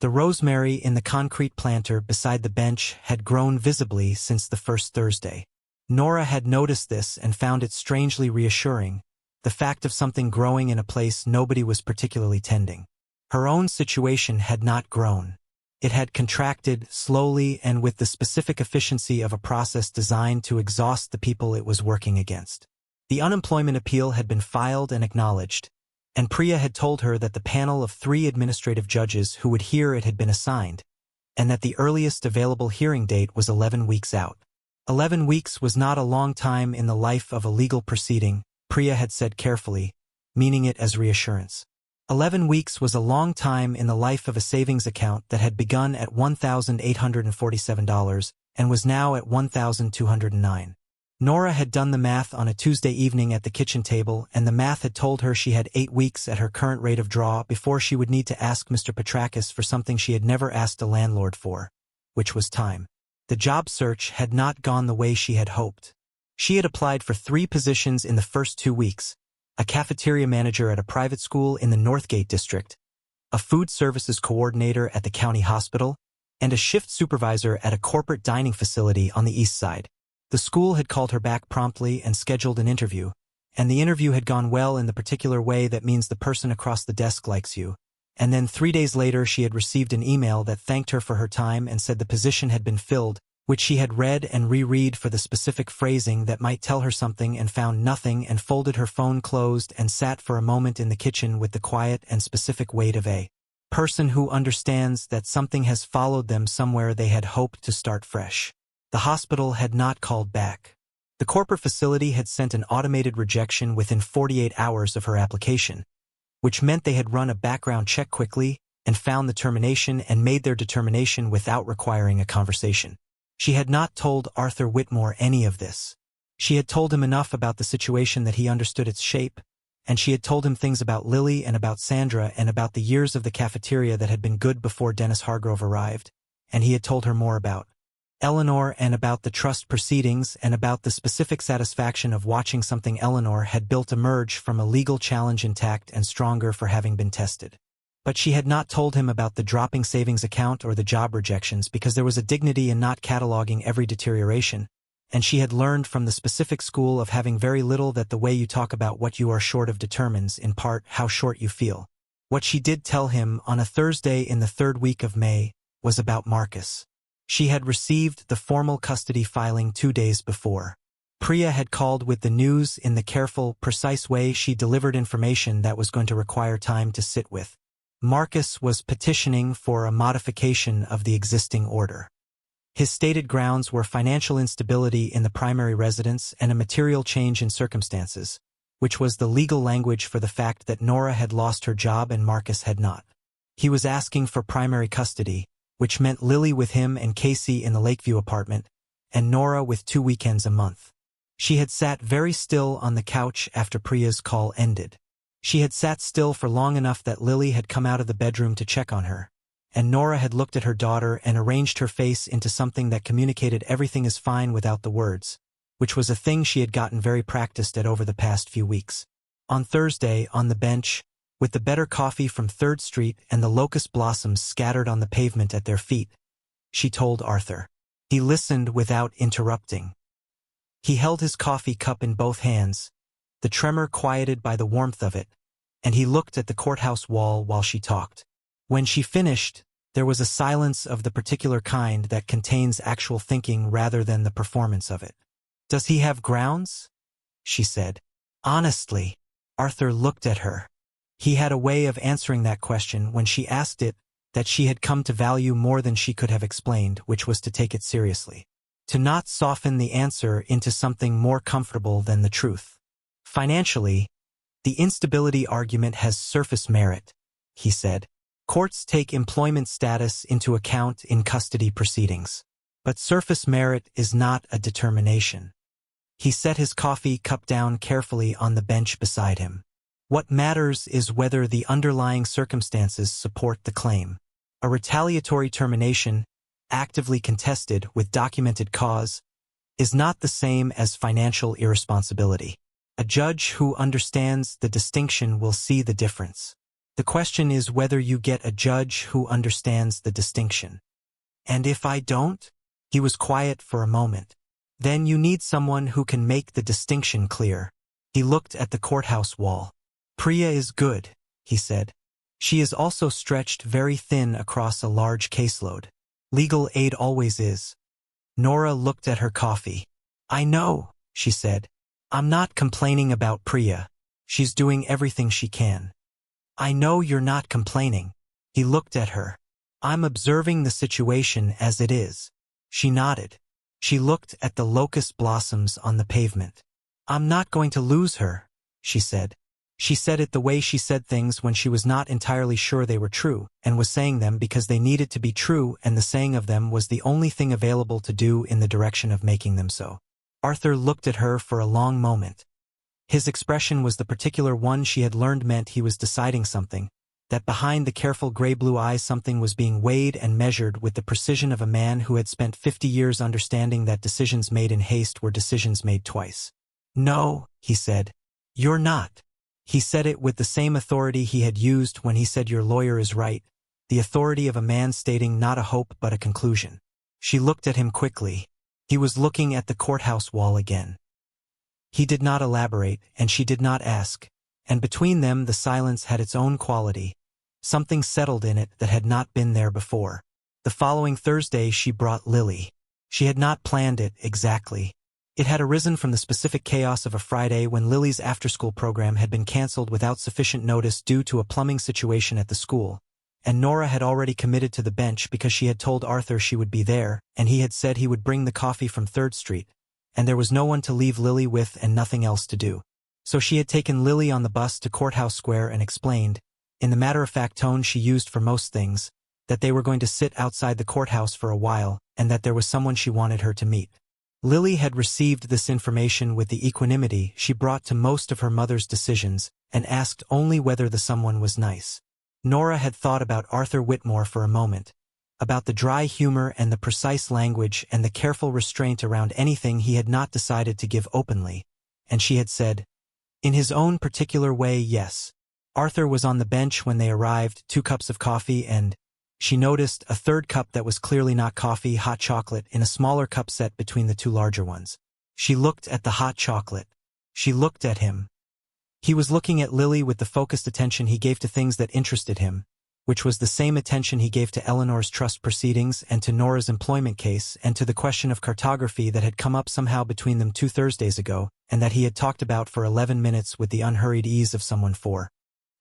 The rosemary in the concrete planter beside the bench had grown visibly since the first Thursday. Nora had noticed this and found it strangely reassuring, the fact of something growing in a place nobody was particularly tending. Her own situation had not grown. It had contracted slowly and with the specific efficiency of a process designed to exhaust the people it was working against. The unemployment appeal had been filed and acknowledged, and Priya had told her that the panel of 3 administrative judges who would hear it had been assigned, and that the earliest available hearing date was 11 weeks out. 11 weeks was not a long time in the life of a legal proceeding, Priya had said carefully, meaning it as reassurance. 11 weeks was a long time in the life of a savings account that had begun at $1,847 and was now at $1,209. Nora had done the math on a Tuesday evening at the kitchen table, and the math had told her she had 8 weeks at her current rate of draw before she would need to ask Mr. Petrakis for something she had never asked a landlord for, which was time. The job search had not gone the way she had hoped. She had applied for 3 positions in the first 2 weeks, a cafeteria manager at a private school in the Northgate district, a food services coordinator at the county hospital, and a shift supervisor at a corporate dining facility on the east side. The school had called her back promptly and scheduled an interview, and the interview had gone well in the particular way that means the person across the desk likes you. And then 3 days later she had received an email that thanked her for her time and said the position had been filled, which she had read and reread for the specific phrasing that might tell her something and found nothing, and folded her phone closed and sat for a moment in the kitchen with the quiet and specific weight of a person who understands that something has followed them somewhere they had hoped to start fresh. The hospital had not called back. The corporate facility had sent an automated rejection within 48 hours of her application, which meant they had run a background check quickly and found the termination and made their determination without requiring a conversation. She had not told Arthur Whitmore any of this. She had told him enough about the situation that he understood its shape, and she had told him things about Lily and about Sandra and about the years of the cafeteria that had been good before Dennis Hargrove arrived, and he had told her more about Eleanor and about the trust proceedings and about the specific satisfaction of watching something Eleanor had built emerge from a legal challenge intact and stronger for having been tested. But she had not told him about the dropping savings account or the job rejections because there was a dignity in not cataloging every deterioration, and she had learned from the specific school of having very little that the way you talk about what you are short of determines, in part, how short you feel. What she did tell him on a Thursday in the 3rd week of May was about Marcus. She had received the formal custody filing 2 days before. Priya had called with the news in the careful, precise way she delivered information that was going to require time to sit with. Marcus was petitioning for a modification of the existing order. His stated grounds were financial instability in the primary residence and a material change in circumstances, which was the legal language for the fact that Nora had lost her job and Marcus had not. He was asking for primary custody, which meant Lily with him and Casey in the Lakeview apartment, and Nora with 2 weekends a month. She had sat very still on the couch after Priya's call ended. She had sat still for long enough that Lily had come out of the bedroom to check on her, and Nora had looked at her daughter and arranged her face into something that communicated everything is fine without the words, which was a thing she had gotten very practiced at over the past few weeks. On Thursday, on the bench, with the better coffee from 3rd Street and the locust blossoms scattered on the pavement at their feet, she told Arthur. He listened without interrupting. He held his coffee cup in both hands, the tremor quieted by the warmth of it, and he looked at the courthouse wall while she talked. When she finished, there was a silence of the particular kind that contains actual thinking rather than the performance of it. "Does he have grounds?" she said. Honestly, Arthur looked at her. He had a way of answering that question when she asked it that she had come to value more than she could have explained, which was to take it seriously. To not soften the answer into something more comfortable than the truth. Financially, the instability argument has surface merit, he said. Courts take employment status into account in custody proceedings. But surface merit is not a determination. He set his coffee cup down carefully on the bench beside him. What matters is whether the underlying circumstances support the claim. A retaliatory termination, actively contested with documented cause, is not the same as financial irresponsibility. A judge who understands the distinction will see the difference. The question is whether you get a judge who understands the distinction. And if I don't? He was quiet for a moment. Then you need someone who can make the distinction clear. He looked at the courthouse wall. Priya is good, he said. She is also stretched very thin across a large caseload. Legal aid always is. Nora looked at her coffee. I know, she said. I'm not complaining about Priya. She's doing everything she can. I know you're not complaining. He looked at her. I'm observing the situation as it is. She nodded. She looked at the locust blossoms on the pavement. I'm not going to lose her, she said. She said it the way she said things when she was not entirely sure they were true, and was saying them because they needed to be true, and the saying of them was the only thing available to do in the direction of making them so. Arthur looked at her for a long moment. His expression was the particular one she had learned meant he was deciding something, that behind the careful gray-blue eyes something was being weighed and measured with the precision of a man who had spent 50 years understanding that decisions made in haste were decisions made twice. No, he said. You're not. He said it with the same authority he had used when he said your lawyer is right, the authority of a man stating not a hope but a conclusion. She looked at him quickly. He was looking at the courthouse wall again. He did not elaborate, and she did not ask, and between them the silence had its own quality, something settled in it that had not been there before. The following Thursday she brought Lily. She had not planned it exactly. It had arisen from the specific chaos of a Friday when Lily's after-school program had been canceled without sufficient notice due to a plumbing situation at the school, and Nora had already committed to the bench because she had told Arthur she would be there, and he had said he would bring the coffee from 3rd Street, and there was no one to leave Lily with and nothing else to do. So she had taken Lily on the bus to Courthouse Square and explained, in the matter-of-fact tone she used for most things, that they were going to sit outside the courthouse for a while, and that there was someone she wanted her to meet. Lily had received this information with the equanimity she brought to most of her mother's decisions, and asked only whether the someone was nice. Nora had thought about Arthur Whitmore for a moment, about the dry humor and the precise language and the careful restraint around anything he had not decided to give openly, and she had said, in his own particular way, yes. Arthur was on the bench when they arrived, 2 cups of coffee, and she noticed a 3rd cup that was clearly not coffee, hot chocolate, in a smaller cup set between the 2 larger ones. She looked at the hot chocolate. She looked at him. He was looking at Lily with the focused attention he gave to things that interested him, which was the same attention he gave to Eleanor's trust proceedings and to Nora's employment case and to the question of cartography that had come up somehow between them 2 Thursdays ago, and that he had talked about for 11 minutes with the unhurried ease of someone for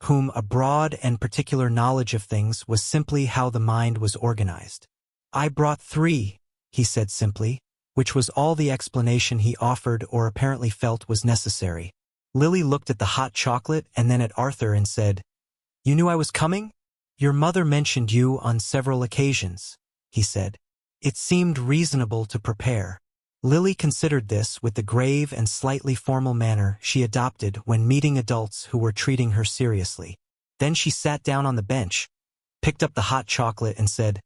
whom a broad and particular knowledge of things was simply how the mind was organized. I brought 3, he said simply, which was all the explanation he offered or apparently felt was necessary. Lily looked at the hot chocolate and then at Arthur and said, You knew I was coming? Your mother mentioned you on several occasions, he said. It seemed reasonable to prepare. Lily considered this with the grave and slightly formal manner she adopted when meeting adults who were treating her seriously. Then she sat down on the bench, picked up the hot chocolate and said,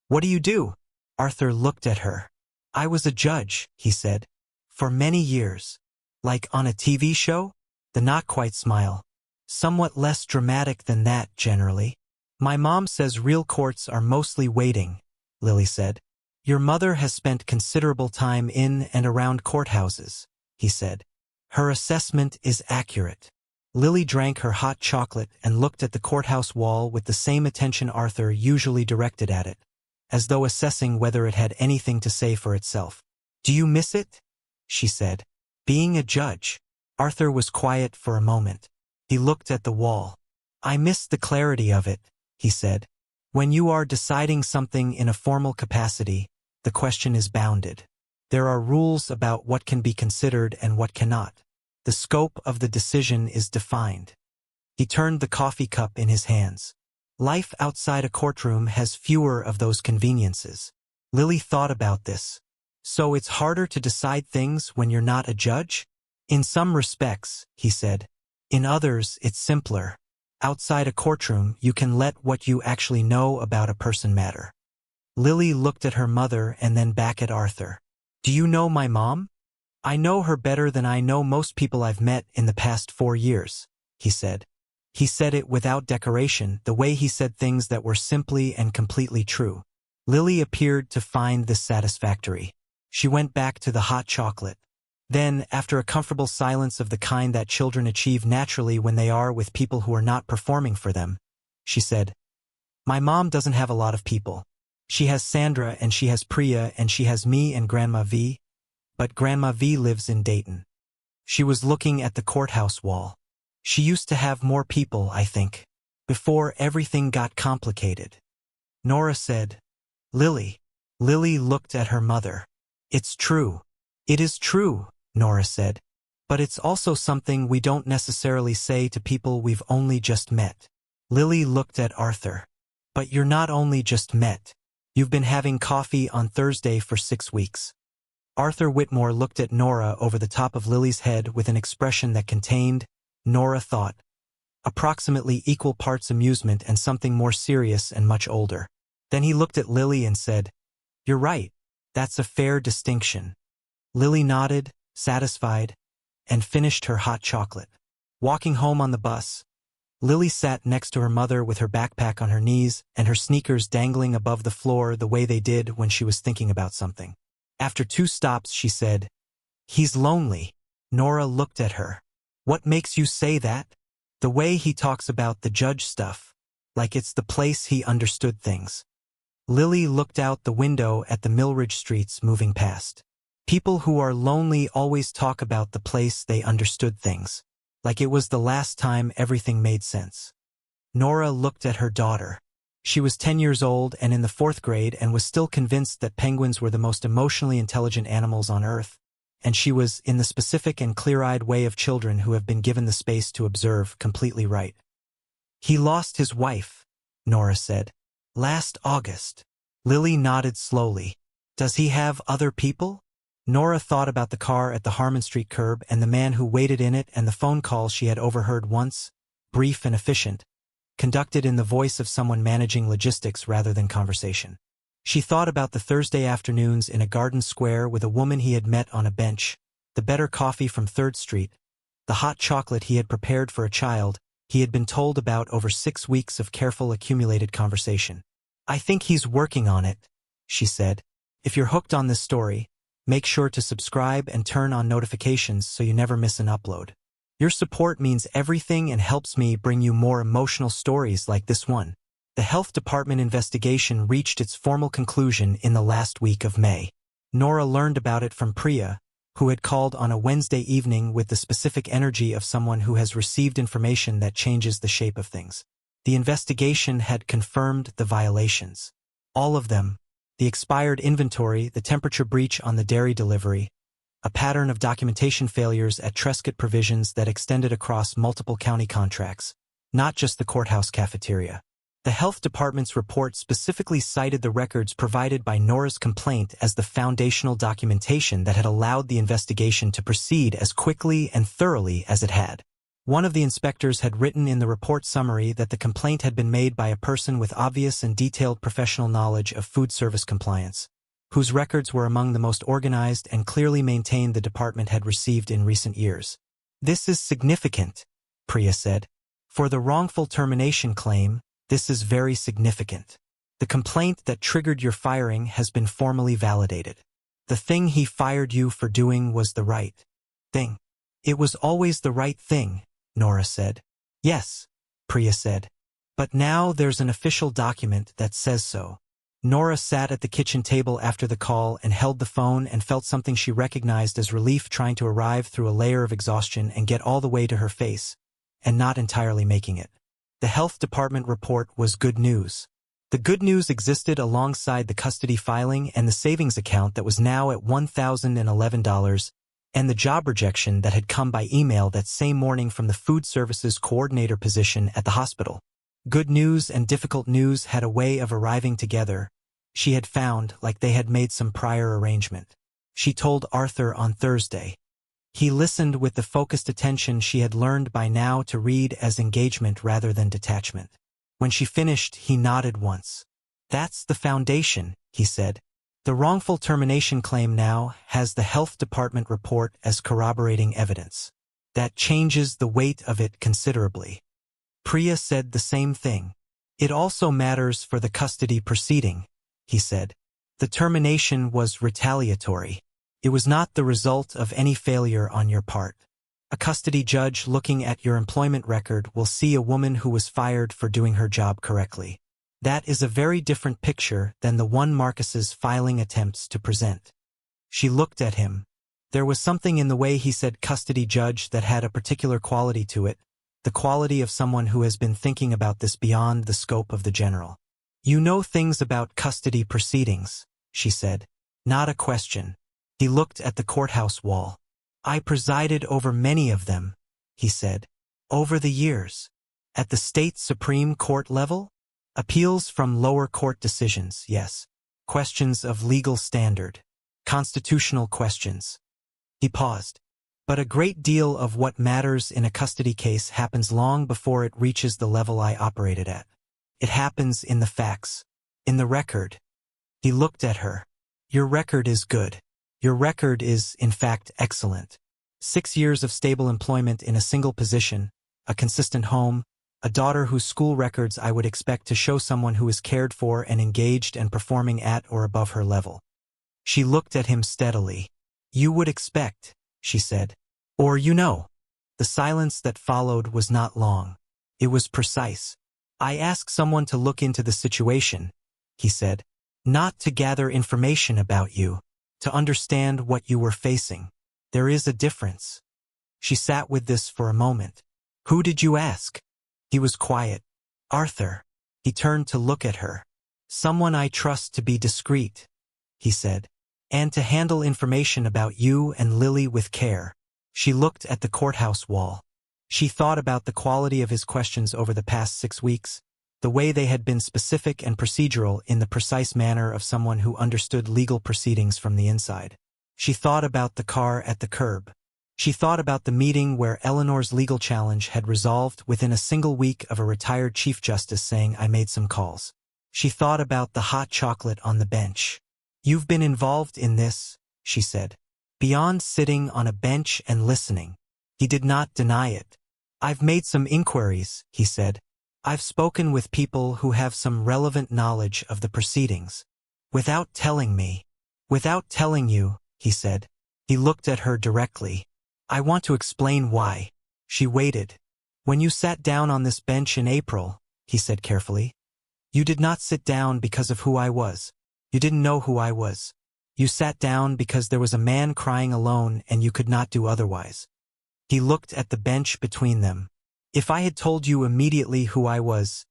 "What do you do?" Arthur looked at her. "I was a judge," he said. "For many years." "Like on a TV show?" The not-quite smile. "Somewhat less dramatic than that, generally." "My mom says real courts are mostly waiting," Lily said. "Your mother has spent considerable time in and around courthouses," he said. "Her assessment is accurate." Lily drank her hot chocolate and looked at the courthouse wall with the same attention Arthur usually directed at it, as though assessing whether it had anything to say for itself. "Do you miss it?" she said. "Being a judge?" Arthur was quiet for a moment. He looked at the wall. "I miss the clarity of it," he said. "When you are deciding something in a formal capacity, the question is bounded. There are rules about what can be considered and what cannot. The scope of the decision is defined." He turned the coffee cup in his hands. Life outside a courtroom has fewer of those conveniences. Lily thought about this. "So it's harder to decide things when you're not a judge?" "In some respects," he said. "In others, it's simpler. Outside a courtroom, you can let what you actually know about a person matter." Lily looked at her mother and then back at Arthur. "Do you know my mom?" "I know her better than I know most people I've met in the past 4 years," he said. He said it without decoration, the way he said things that were simply and completely true. Lily appeared to find this satisfactory. She went back to the hot chocolate. Then, after a comfortable silence of the kind that children achieve naturally when they are with people who are not performing for them, she said, "My mom doesn't have a lot of people. She has Sandra and she has Priya and she has me and Grandma V. But Grandma V lives in Dayton." She was looking at the courthouse wall. "She used to have more people, I think, before everything got complicated." Nora said, "Lily." Lily looked at her mother. "It's true." "It is true," Nora said. "But it's also something we don't necessarily say to people we've only just met." Lily looked at Arthur. "But you're not only just met. You've been having coffee on Thursday for 6 weeks. Arthur Whitmore looked at Nora over the top of Lily's head with an expression that contained, Nora thought, approximately equal parts amusement and something more serious and much older. Then he looked at Lily and said, "You're right. That's a fair distinction." Lily nodded, satisfied, and finished her hot chocolate. Walking home on the bus, Lily sat next to her mother with her backpack on her knees and her sneakers dangling above the floor the way they did when she was thinking about something. After 2 stops, she said, "He's lonely." Nora looked at her. "What makes you say that?" "The way he talks about the judge stuff, like it's the place he understood things." Lily looked out the window at the Millridge streets moving past. People who are lonely always talk about the place they understood things, like it was the last time everything made sense. Nora looked at her daughter. She was 10 years old and in the 4th grade and was still convinced that penguins were the most emotionally intelligent animals on Earth, and she was, in the specific and clear-eyed way of children who have been given the space to observe, completely right. "He lost his wife," Nora said. "Last August." Lily nodded slowly. "Does he have other people?" Nora thought about the car at the Harmon Street curb and the man who waited in it and the phone call she had overheard once, brief and efficient, conducted in the voice of someone managing logistics rather than conversation. She thought about the Thursday afternoons in a garden square with a woman he had met on a bench, the better coffee from 3rd Street, the hot chocolate he had prepared for a child he had been told about over 6 weeks of careful accumulated conversation. "I think he's working on it," she said. "If you're hooked on this story, make sure to subscribe and turn on notifications so you never miss an upload. Your support means everything and helps me bring you more emotional stories like this one." The health department investigation reached its formal conclusion in the last week of May. Nora learned about it from Priya, who had called on a Wednesday evening with the specific energy of someone who has received information that changes the shape of things. The investigation had confirmed the violations. All of them: the expired inventory, the temperature breach on the dairy delivery, a pattern of documentation failures at Trescott Provisions that extended across multiple county contracts, not just the courthouse cafeteria. The health department's report specifically cited the records provided by Nora's complaint as the foundational documentation that had allowed the investigation to proceed as quickly and thoroughly as it had. One of the inspectors had written in the report summary that the complaint had been made by a person with obvious and detailed professional knowledge of food service compliance, whose records were among the most organized and clearly maintained the department had received in recent years. "This is significant," Priya said. "For the wrongful termination claim, this is very significant. The complaint that triggered your firing has been formally validated. The thing he fired you for doing was the right thing." "It was always the right thing," Nora said. "Yes," Priya said. "But now there's an official document that says so." Nora sat at the kitchen table after the call and held the phone and felt something she recognized as relief trying to arrive through a layer of exhaustion and get all the way to her face, and not entirely making it. The health department report was good news. The good news existed alongside the custody filing and the savings account that was now at $1,011, and the job rejection that had come by email that same morning from the food services coordinator position at the hospital. Good news and difficult news had a way of arriving together. She had found, like they had made some prior arrangement. She told Arthur on Thursday. He listened with the focused attention she had learned by now to read as engagement rather than detachment. When she finished, he nodded once. "That's the foundation," he said. "The wrongful termination claim now has the health department report as corroborating evidence. That changes the weight of it considerably." Priya said the same thing. "It also matters for the custody proceeding," he said. "The termination was retaliatory. It was not the result of any failure on your part. A custody judge looking at your employment record will see a woman who was fired for doing her job correctly. That is a very different picture than the one Marcus's filing attempts to present." She looked at him. There was something in the way he said custody judge that had a particular quality to it, the quality of someone who has been thinking about this beyond the scope of the general. "You know things about custody proceedings," she said. Not a question. He looked at the courthouse wall. "I presided over many of them," he said. "Over the years. At the state Supreme Court level? Appeals from lower court decisions, yes. Questions of legal standard. Constitutional questions." He paused. "But a great deal of what matters in a custody case happens long before it reaches the level I operated at. It happens in the facts. In the record." He looked at her. "Your record is good. Your record is, in fact, excellent. 6 years of stable employment in a single position, a consistent home, a daughter whose school records I would expect to show someone who is cared for and engaged and performing at or above her level." She looked at him steadily. "You would expect," she said. "Or you know." The silence that followed was not long. It was precise. "I asked someone to look into the situation," he said. "Not to gather information about you. To understand what you were facing. There is a difference." She sat with this for a moment. "Who did you ask?" He was quiet. "Arthur." He turned to look at her. "Someone I trust to be discreet," he said. "And to handle information about you and Lily with care." She looked at the courthouse wall. She thought about the quality of his questions over the past 6 weeks, the way they had been specific and procedural in the precise manner of someone who understood legal proceedings from the inside. She thought about the car at the curb. She thought about the meeting where Eleanor's legal challenge had resolved within a single week of a retired Chief Justice saying, "I made some calls." She thought about the hot chocolate on the bench. "You've been involved in this," she said. "Beyond sitting on a bench and listening." He did not deny it. "I've made some inquiries," he said. "I've spoken with people who have some relevant knowledge of the proceedings." "Without telling me." "Without telling you," he said. He looked at her directly. "I want to explain why." She waited. "When you sat down on this bench in April," he said carefully, "you did not sit down because of who I was. You didn't know who I was. You sat down because there was a man crying alone and you could not do otherwise." He looked at the bench between them. "If I had told you immediately who I was,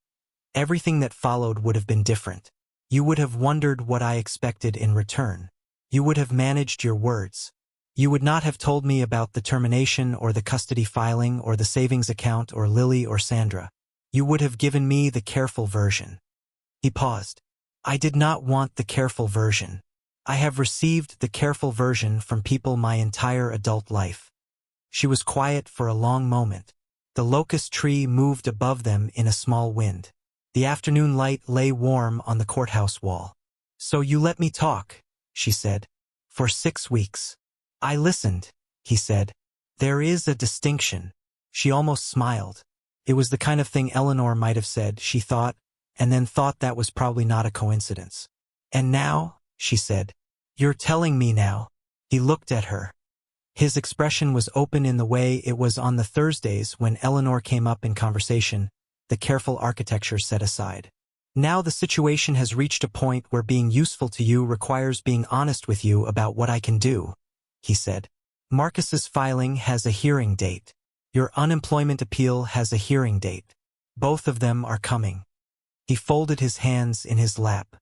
everything that followed would have been different. You would have wondered what I expected in return. You would have managed your words. You would not have told me about the termination or the custody filing or the savings account or Lily or Sandra. You would have given me the careful version. He paused. I did not want the careful version. I have received the careful version from people my entire adult life. She was quiet for a long moment. The locust tree moved above them in a small wind. The afternoon light lay warm on the courthouse wall. So you let me talk, she said. For 6 weeks. I listened, he said. There is a distinction. She almost smiled. It was the kind of thing Eleanor might have said, she thought, and then thought that was probably not a coincidence. And now, she said, you're telling me now. He looked at her. His expression was open in the way it was on the Thursdays when Eleanor came up in conversation, the careful architecture set aside. Now the situation has reached a point where being useful to you requires being honest with you about what I can do, he said. Marcus's filing has a hearing date. Your unemployment appeal has a hearing date. Both of them are coming. He folded his hands in his lap.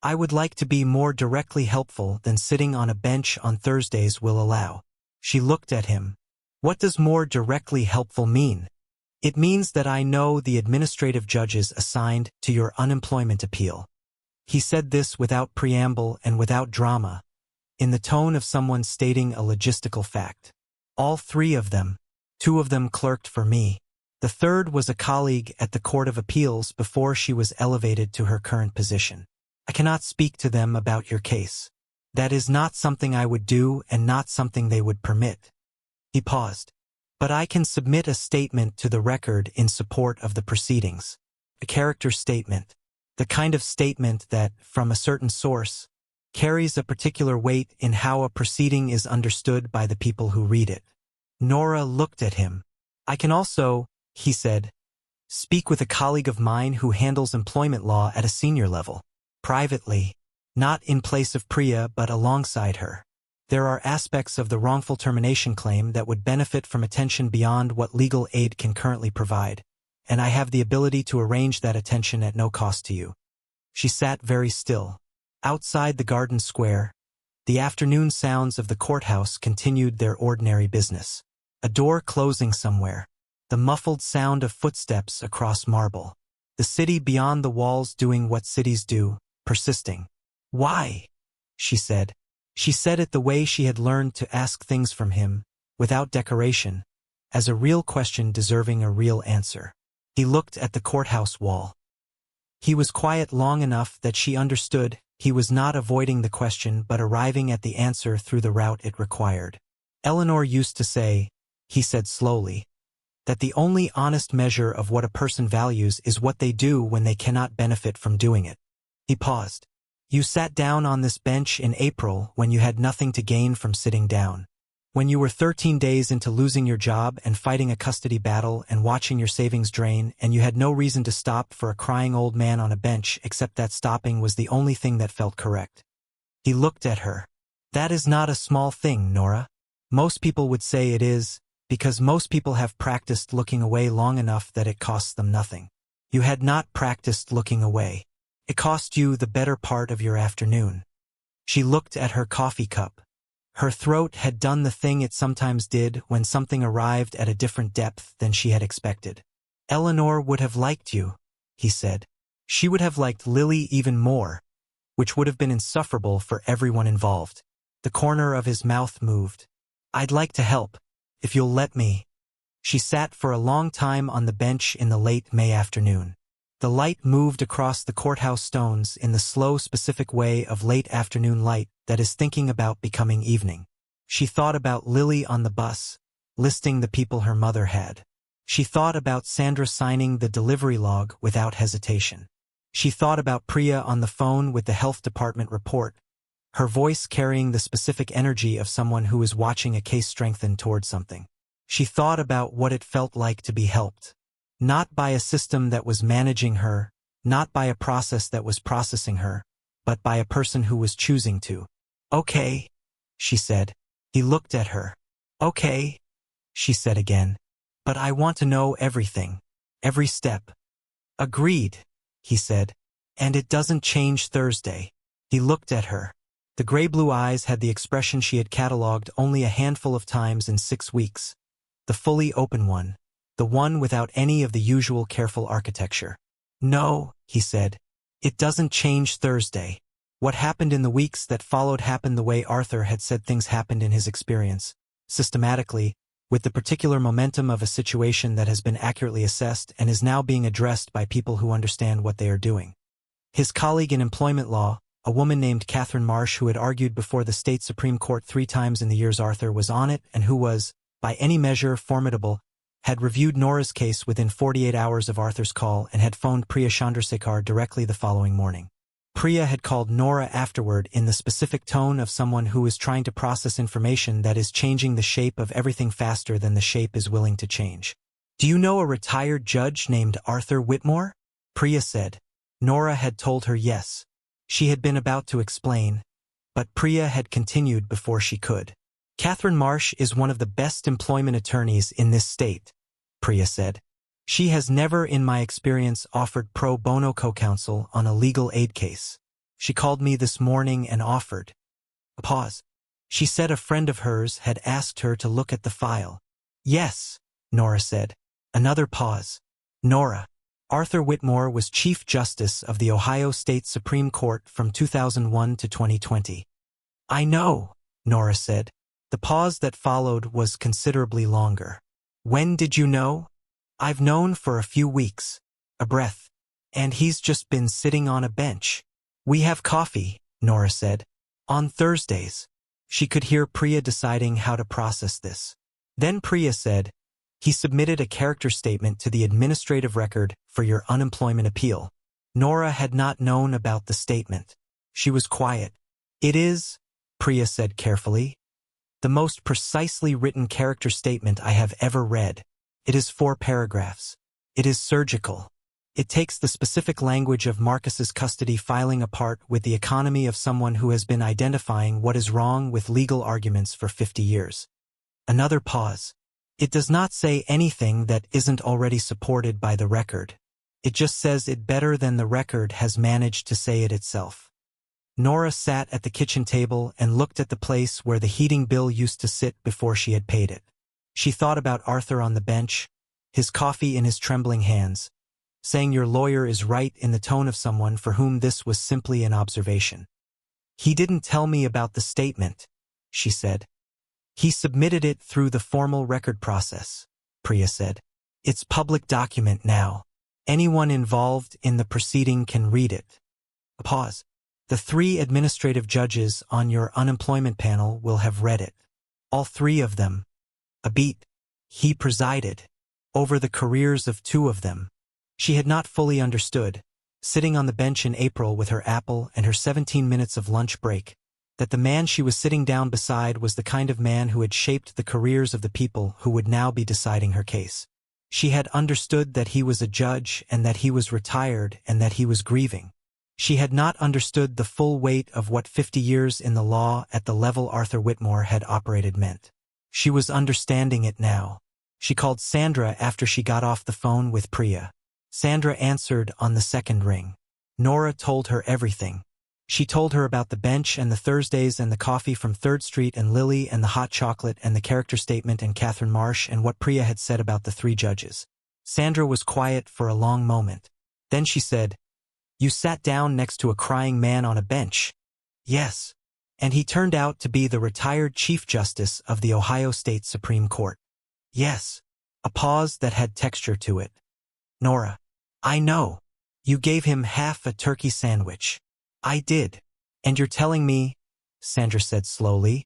I would like to be more directly helpful than sitting on a bench on Thursdays will allow. She looked at him. What does more directly helpful mean? It means that I know the administrative judges assigned to your unemployment appeal. He said this without preamble and without drama, in the tone of someone stating a logistical fact. All 3 of them. 2 of them clerked for me. The 3rd was a colleague at the Court of Appeals before she was elevated to her current position. I cannot speak to them about your case. That is not something I would do and not something they would permit. He paused. But I can submit a statement to the record in support of the proceedings. A character statement. The kind of statement that, from a certain source, carries a particular weight in how a proceeding is understood by the people who read it. Nora looked at him. I can also, he said, speak with a colleague of mine who handles employment law at a senior level. Privately. Not in place of Priya but alongside her. There are aspects of the wrongful termination claim that would benefit from attention beyond what legal aid can currently provide, and I have the ability to arrange that attention at no cost to you. She sat very still. Outside the garden square, the afternoon sounds of the courthouse continued their ordinary business. A door closing somewhere. The muffled sound of footsteps across marble. The city beyond the walls doing what cities do, persisting. Why? She said. She said it the way she had learned to ask things from him, without decoration, as a real question deserving a real answer. He looked at the courthouse wall. He was quiet long enough that she understood he was not avoiding the question but arriving at the answer through the route it required. Eleanor used to say, he said slowly, that the only honest measure of what a person values is what they do when they cannot benefit from doing it. He paused. You sat down on this bench in April when you had nothing to gain from sitting down. When you were 13 days into losing your job and fighting a custody battle and watching your savings drain, and you had no reason to stop for a crying old man on a bench except that stopping was the only thing that felt correct. He looked at her. That is not a small thing, Nora. Most people would say it is, because most people have practiced looking away long enough that it costs them nothing. You had not practiced looking away. It cost you the better part of your afternoon. She looked at her coffee cup. Her throat had done the thing it sometimes did when something arrived at a different depth than she had expected. Eleanor would have liked you, he said. She would have liked Lily even more, which would have been insufferable for everyone involved. The corner of his mouth moved. I'd like to help, if you'll let me. She sat for a long time on the bench in the late May afternoon. The light moved across the courthouse stones in the slow, specific way of late afternoon light that is thinking about becoming evening. She thought about Lily on the bus, listing the people her mother had. She thought about Sandra signing the delivery log without hesitation. She thought about Priya on the phone with the health department report, her voice carrying the specific energy of someone who is watching a case strengthen toward something. She thought about what it felt like to be helped. Not by a system that was managing her, not by a process that was processing her, but by a person who was choosing to. Okay, she said. He looked at her. Okay, she said again. But I want to know everything. Every step. Agreed, he said. And it doesn't change Thursday. He looked at her. The gray-blue eyes had the expression she had catalogued only a handful of times in 6 weeks. The fully open one. the one without any of the usual careful architecture. "No," he said. "It doesn't change Thursday. What happened in the weeks that followed happened the way Arthur had said things happened in his experience, systematically, with the particular momentum of a situation that has been accurately assessed and is now being addressed by people who understand what they are doing." His colleague in employment law, a woman named Catherine Marsh who had argued before the state Supreme Court 3 times in the years Arthur was on it and who was, by any measure, formidable, had reviewed Nora's case within 48 hours of Arthur's call and had phoned Priya Chandrasekhar directly the following morning. Priya had called Nora afterward in the specific tone of someone who is trying to process information that is changing the shape of everything faster than the shape is willing to change. "Do you know a retired judge named Arthur Whitmore?" Priya said. Nora had told her yes. She had been about to explain, but Priya had continued before she could. "Catherine Marsh is one of the best employment attorneys in this state," Priya said. "She has never in my experience offered pro bono co-counsel on a legal aid case. She called me this morning and offered." A pause. "She said a friend of hers had asked her to look at the file." "Yes," Nora said. Another pause. "Nora, Arthur Whitmore was Chief Justice of the Ohio State Supreme Court from 2001 to 2020. "I know," Nora said. The pause that followed was considerably longer. "When did you know?" "I've known for a few weeks." A breath. "And he's just been sitting on a bench." "We have coffee," Nora said. "On Thursdays." She could hear Priya deciding how to process this. Then Priya said, "He submitted a character statement to the administrative record for your unemployment appeal." Nora had not known about the statement. She was quiet. "It is," Priya said carefully, "the most precisely written character statement I have ever read. It is 4 paragraphs. It is surgical. It takes the specific language of Marcus's custody filing apart with the economy of someone who has been identifying what is wrong with legal arguments for 50 years. Another pause. "It does not say anything that isn't already supported by the record. It just says it better than the record has managed to say it itself." Nora sat at the kitchen table and looked at the place where the heating bill used to sit before she had paid it. She thought about Arthur on the bench, his coffee in his trembling hands, saying your lawyer is right in the tone of someone for whom this was simply an observation. "He didn't tell me about the statement," she said. "He submitted it through the formal record process," Priya said. "It's public document now. Anyone involved in the proceeding can read it." A pause. "The 3 administrative judges on your unemployment panel will have read it. All 3 of them." A beat. "He presided over the careers of 2 of them." She had not fully understood, sitting on the bench in April with her apple and her 17 minutes of lunch break, that the man she was sitting down beside was the kind of man who had shaped the careers of the people who would now be deciding her case. She had understood that he was a judge and that he was retired and that he was grieving. She had not understood the full weight of what 50 years in the law at the level Arthur Whitmore had operated meant. She was understanding it now. She called Sandra after she got off the phone with Priya. Sandra answered on the second ring. Nora told her everything. She told her about the bench and the Thursdays and the coffee from 3rd Street and Lily and the hot chocolate and the character statement and Catherine Marsh and what Priya had said about the 3 judges. Sandra was quiet for a long moment. Then she said, "You sat down next to a crying man on a bench." "Yes. And he turned out to be the retired Chief Justice of the Ohio State Supreme Court." "Yes." A pause that had texture to it. "Nora, I know. You gave him half a turkey sandwich." "I did. And you're telling me," Sandra said slowly,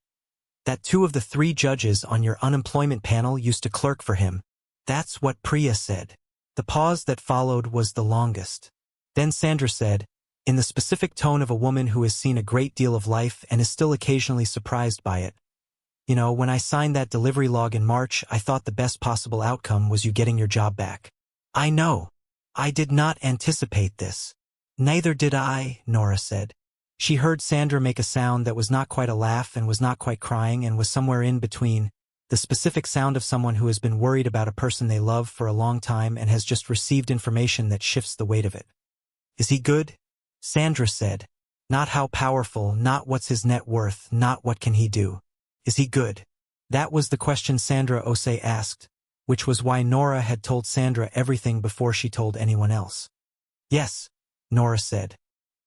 "that 2 of the 3 judges on your unemployment panel used to clerk for him." "That's what Priya said." The pause that followed was the longest. Then Sandra said, in the specific tone of a woman who has seen a great deal of life and is still occasionally surprised by it, "You know, when I signed that delivery log in March, I thought the best possible outcome was you getting your job back." "I know. I did not anticipate this." "Neither did I," Nora said. She heard Sandra make a sound that was not quite a laugh and was not quite crying and was somewhere in between, the specific sound of someone who has been worried about a person they love for a long time and has just received information that shifts the weight of it. "Is he good?" Sandra said. "Not how powerful, not what's his net worth, not what can he do. Is he good?" That was the question Sandra Osei asked. which was why Nora had told Sandra everything before she told anyone else. "Yes," Nora said.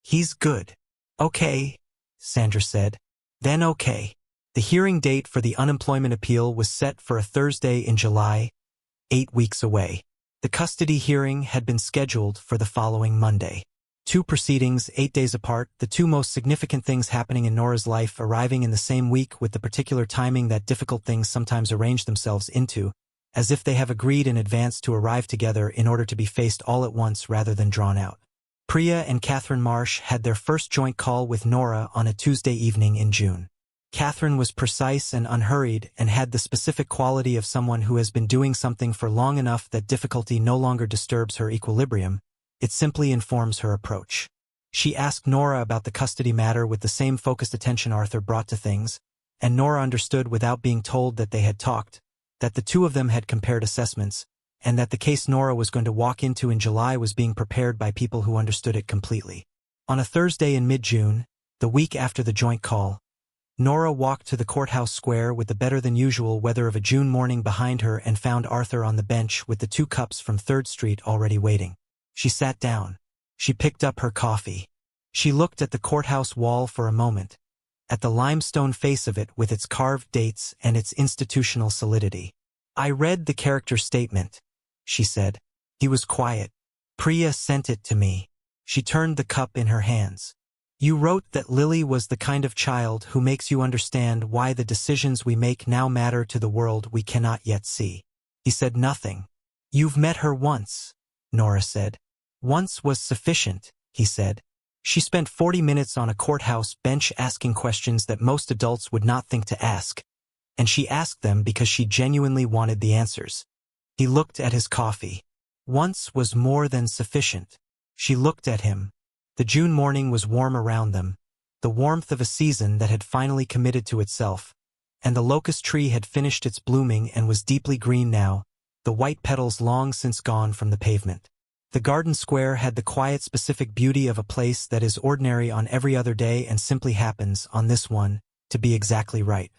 "He's good." "Okay," Sandra said. "Then okay." The hearing date for the unemployment appeal was set for a Thursday in July, 8 weeks away. The custody hearing had been scheduled for the following Monday. 2 proceedings, 8 days apart, the 2 most significant things happening in Nora's life arriving in the same week with the particular timing that difficult things sometimes arrange themselves into, as if they have agreed in advance to arrive together in order to be faced all at once rather than drawn out. Priya and Catherine Marsh had their first joint call with Nora on a Tuesday evening in June. Catherine was precise and unhurried and had the specific quality of someone who has been doing something for long enough that difficulty no longer disturbs her equilibrium, it simply informs her approach. She asked Nora about the custody matter with the same focused attention Arthur brought to things, and Nora understood without being told that they had talked, that the 2 of them had compared assessments, and that the case Nora was going to walk into in July was being prepared by people who understood it completely. On a Thursday in mid-June, the week after the joint call, Nora walked to the courthouse square with the better-than-usual weather of a June morning behind her and found Arthur on the bench with the 2 cups from 3rd Street already waiting. She sat down. She picked up her coffee. She looked at the courthouse wall for a moment, at the limestone face of it with its carved dates and its institutional solidity. "I read the character statement," she said. "He was quiet. Priya sent it to me." She turned the cup in her hands. "You wrote that Lily was the kind of child who makes you understand why the decisions we make now matter to the world we cannot yet see." He said nothing. "You've met her once," Nora said. "Once was sufficient," he said. "She spent 40 minutes on a courthouse bench asking questions that most adults would not think to ask, and she asked them because she genuinely wanted the answers." He looked at his coffee. "Once was more than sufficient." She looked at him. The June morning was warm around them, the warmth of a season that had finally committed to itself, and the locust tree had finished its blooming and was deeply green now, the white petals long since gone from the pavement. The garden square had the quiet specific beauty of a place that is ordinary on every other day and simply happens, on this one, to be exactly right.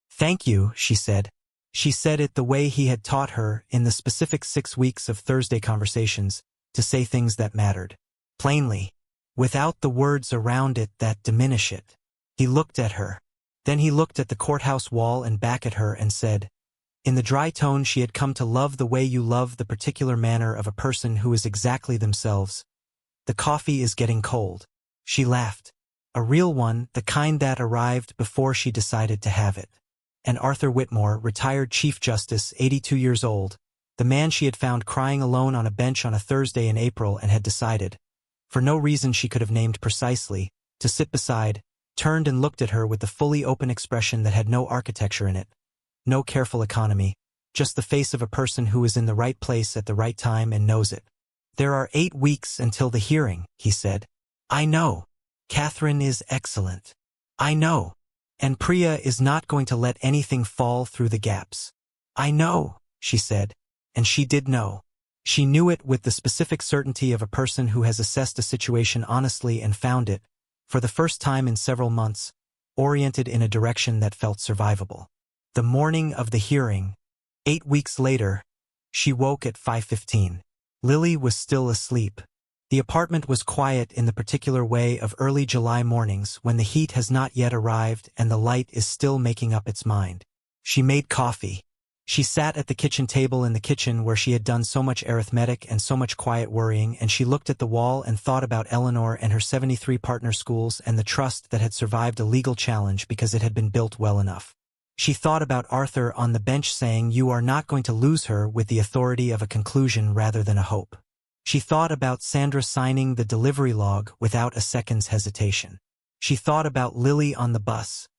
"Thank you," she said. She said it the way he had taught her in the specific 6 weeks of Thursday conversations, to say things that mattered. Plainly, without the words around it that diminish it. He looked at her. Then he looked at the courthouse wall and back at her and said, in the dry tone she had come to love the way you love the particular manner of a person who is exactly themselves, "The coffee is getting cold." She laughed. A real one, the kind that arrived before she decided to have it. And Arthur Whitmore, retired Chief Justice, 82 years old, the man she had found crying alone on a bench on a Thursday in April and had decided, for no reason she could have named precisely, to sit beside, turned and looked at her with the fully open expression that had no architecture in it, no careful economy, just the face of a person who is in the right place at the right time and knows it. "There are 8 weeks until the hearing," he said. "I know. Catherine is excellent. I know. And Priya is not going to let anything fall through the gaps." "I know," she said, and she did know. She knew it with the specific certainty of a person who has assessed a situation honestly and found it, for the first time in several months, oriented in a direction that felt survivable. The morning of the hearing, 8 weeks later, she woke at 5:15. Lily was still asleep. The apartment was quiet in the particular way of early July mornings when the heat has not yet arrived and the light is still making up its mind. She made coffee. She sat at the kitchen table in the kitchen where she had done so much arithmetic and so much quiet worrying, and she looked at the wall and thought about Eleanor and her 73 partner schools and the trust that had survived a legal challenge because it had been built well enough. She thought about Arthur on the bench saying you are not going to lose her with the authority of a conclusion rather than a hope. She thought about Sandra signing the delivery log without a second's hesitation. She thought about Lily on the bus,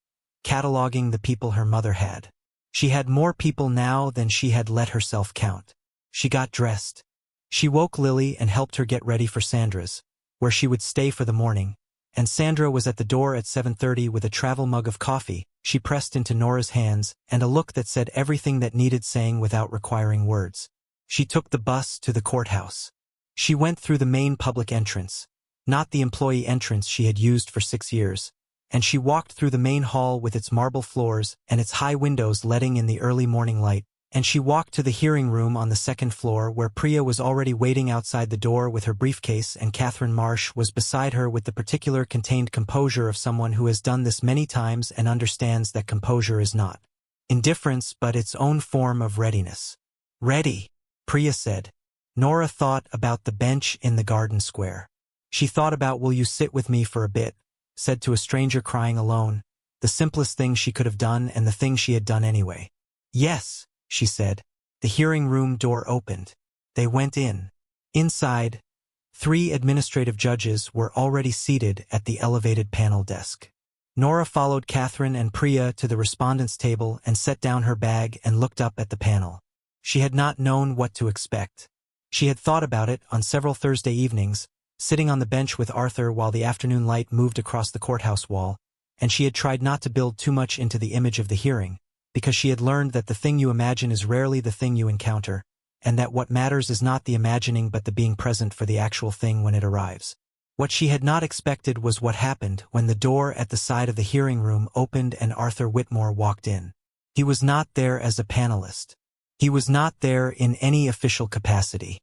cataloging the people her mother had. She had more people now than she had let herself count. She got dressed. She woke Lily and helped her get ready for Sandra's, where she would stay for the morning, and Sandra was at the door at 7:30 with a travel mug of coffee she pressed into Nora's hands and a look that said everything that needed saying without requiring words. She took the bus to the courthouse. She went through the main public entrance, not the employee entrance she had used for 6 years, and she walked through the main hall with its marble floors and its high windows letting in the early morning light, and she walked to the hearing room on the second floor where Priya was already waiting outside the door with her briefcase and Catherine Marsh was beside her with the particular contained composure of someone who has done this many times and understands that composure is not indifference but its own form of readiness. "Ready," Priya said. Nora thought about the bench in the garden square. She thought about "Will you sit with me for a bit?" said to a stranger crying alone, the simplest thing she could have done and the thing she had done anyway. "Yes," she said. The hearing room door opened. They went in. Inside, 3 administrative judges were already seated at the elevated panel desk. Nora followed Catherine and Priya to the respondents' table and set down her bag and looked up at the panel. She had not known what to expect. She had thought about it on several Thursday evenings, sitting on the bench with Arthur while the afternoon light moved across the courthouse wall, and she had tried not to build too much into the image of the hearing, because she had learned that the thing you imagine is rarely the thing you encounter, and that what matters is not the imagining but the being present for the actual thing when it arrives. What she had not expected was what happened when the door at the side of the hearing room opened and Arthur Whitmore walked in. He was not there as a panelist. He was not there in any official capacity.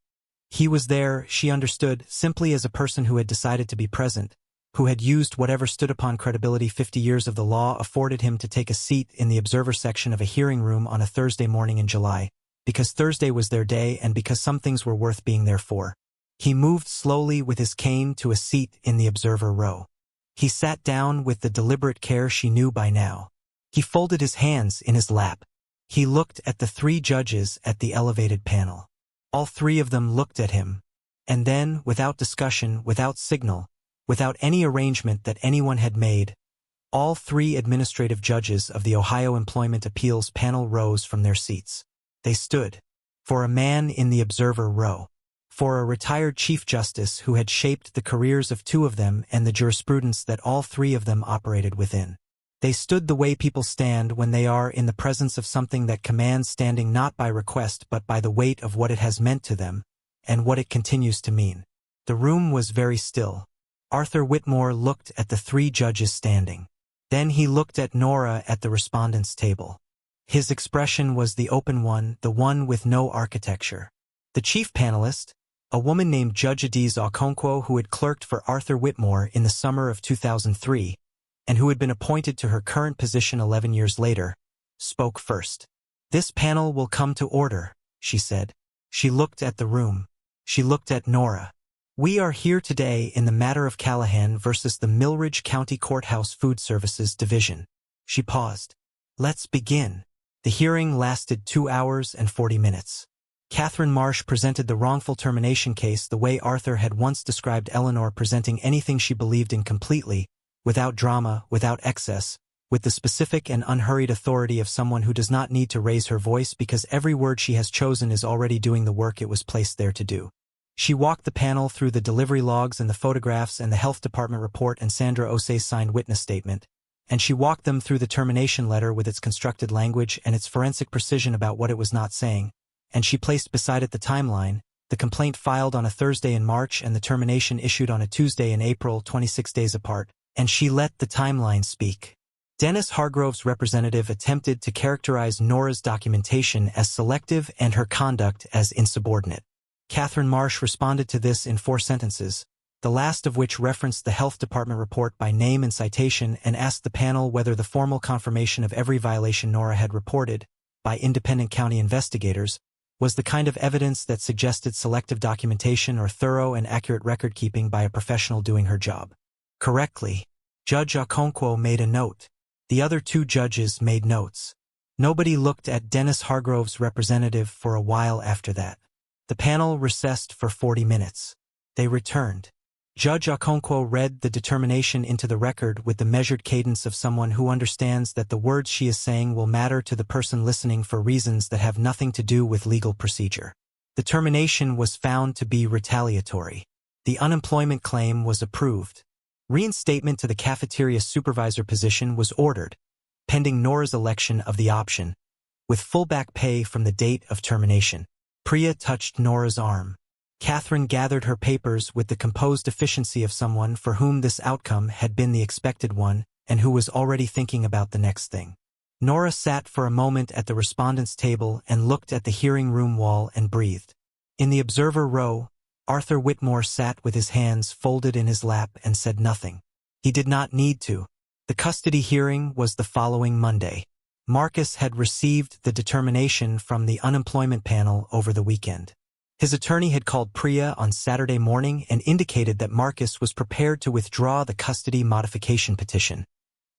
He was there, she understood, simply as a person who had decided to be present, who had used whatever stood upon credibility 50 years of the law afforded him to take a seat in the observer section of a hearing room on a Thursday morning in July, because Thursday was their day and because some things were worth being there for. He moved slowly with his cane to a seat in the observer row. He sat down with the deliberate care she knew by now. He folded his hands in his lap. He looked at the 3 judges at the elevated panel. All 3 of them looked at him. And then, without discussion, without signal, without any arrangement that anyone had made, all 3 administrative judges of the Ohio Employment Appeals panel rose from their seats. They stood. For a man in the observer row. For a retired Chief Justice who had shaped the careers of 2 of them and the jurisprudence that all 3 of them operated within. They stood the way people stand when they are in the presence of something that commands standing not by request but by the weight of what it has meant to them, and what it continues to mean. The room was very still. Arthur Whitmore looked at the 3 judges standing. Then he looked at Nora at the respondents' table. His expression was the open one, the one with no architecture. The chief panelist, a woman named Judge Adiz Okonkwo who had clerked for Arthur Whitmore in the summer of 2003, and who had been appointed to her current position 11 years later, spoke first. "This panel will come to order," she said. She looked at the room. She looked at Nora. "We are here today in the matter of Callahan versus the Millridge County Courthouse Food Services Division." She paused. "Let's begin." The hearing lasted 2 hours and 40 minutes. Catherine Marsh presented the wrongful termination case the way Arthur had once described Eleanor presenting anything she believed in completely, without drama, without excess, with the specific and unhurried authority of someone who does not need to raise her voice because every word she has chosen is already doing the work it was placed there to do. She walked the panel through the delivery logs and the photographs and the health department report and Sandra Osei's signed witness statement, and she walked them through the termination letter with its constructed language and its forensic precision about what it was not saying, and she placed beside it the timeline, the complaint filed on a Thursday in March and the termination issued on a Tuesday in April, 26 days apart, and she let the timeline speak. Dennis Hargrove's representative attempted to characterize Nora's documentation as selective and her conduct as insubordinate. Catherine Marsh responded to this in 4 sentences, the last of which referenced the health department report by name and citation and asked the panel whether the formal confirmation of every violation Nora had reported, by independent county investigators, was the kind of evidence that suggested selective documentation or thorough and accurate record-keeping by a professional doing her job. Correctly, Judge Okonkwo made a note. The other 2 judges made notes. Nobody looked at Dennis Hargrove's representative for a while after that. The panel recessed for 40 minutes. They returned. Judge Okonkwo read the determination into the record with the measured cadence of someone who understands that the words she is saying will matter to the person listening for reasons that have nothing to do with legal procedure. The termination was found to be retaliatory. The unemployment claim was approved. Reinstatement to the cafeteria supervisor position was ordered, pending Nora's election of the option, with full back pay from the date of termination. Priya touched Nora's arm. Catherine gathered her papers with the composed efficiency of someone for whom this outcome had been the expected one and who was already thinking about the next thing. Nora sat for a moment at the respondent's table and looked at the hearing room wall and breathed. In the observer row, Arthur Whitmore sat with his hands folded in his lap and said nothing. He did not need to. The custody hearing was the following Monday. Marcus had received the determination from the unemployment panel over the weekend. His attorney had called Priya on Saturday morning and indicated that Marcus was prepared to withdraw the custody modification petition,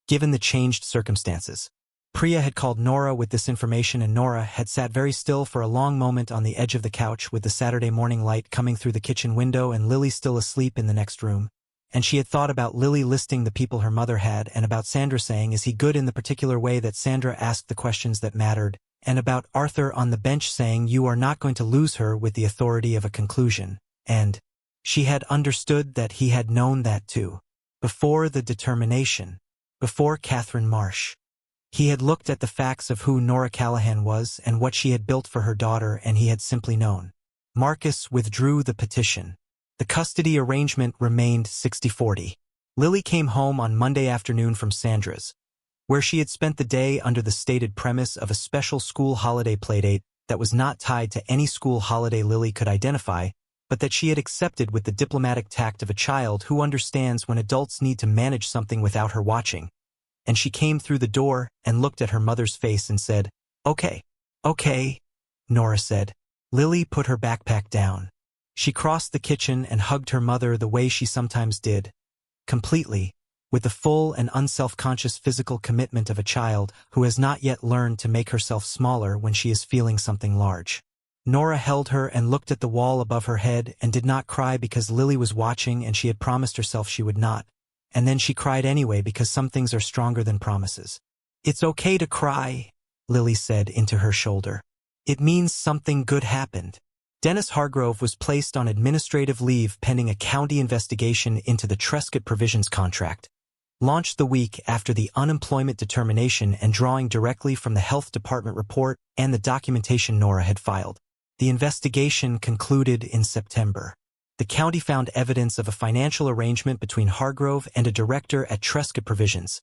given the changed circumstances. Priya had called Nora with this information, and Nora had sat very still for a long moment on the edge of the couch with the Saturday morning light coming through the kitchen window and Lily still asleep in the next room. And she had thought about Lily listing the people her mother had, and about Sandra saying, "Is he good?" in the particular way that Sandra asked the questions that mattered, and about Arthur on the bench saying, "You are not going to lose her," with the authority of a conclusion. And she had understood that he had known that too. Before the determination. Before Catherine Marsh. He had looked at the facts of who Nora Callahan was and what she had built for her daughter, and he had simply known. Marcus withdrew the petition. The custody arrangement remained 60-40. Lily came home on Monday afternoon from Sandra's, where she had spent the day under the stated premise of a special school holiday playdate that was not tied to any school holiday Lily could identify, but that she had accepted with the diplomatic tact of a child who understands when adults need to manage something without her watching. And she came through the door and looked at her mother's face and said, "Okay, okay," Nora said. Lily put her backpack down. She crossed the kitchen and hugged her mother the way she sometimes did, completely, with the full and unself-conscious physical commitment of a child who has not yet learned to make herself smaller when she is feeling something large. Nora held her and looked at the wall above her head and did not cry because Lily was watching and she had promised herself she would not. And then she cried anyway because some things are stronger than promises. "It's okay to cry," Lily said into her shoulder. "It means something good happened." Dennis Hargrove was placed on administrative leave pending a county investigation into the Trescott Provisions contract, launched the week after the unemployment determination and drawing directly from the health department report and the documentation Nora had filed. The investigation concluded in September. The county found evidence of a financial arrangement between Hargrove and a director at Trescott Provisions,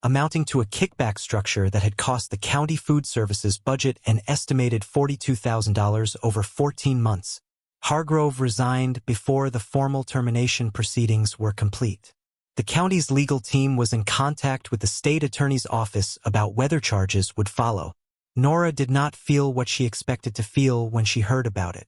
amounting to a kickback structure that had cost the county food services budget an estimated $42,000 over 14 months. Hargrove resigned before the formal termination proceedings were complete. The county's legal team was in contact with the state attorney's office about whether charges would follow. Nora did not feel what she expected to feel when she heard about it.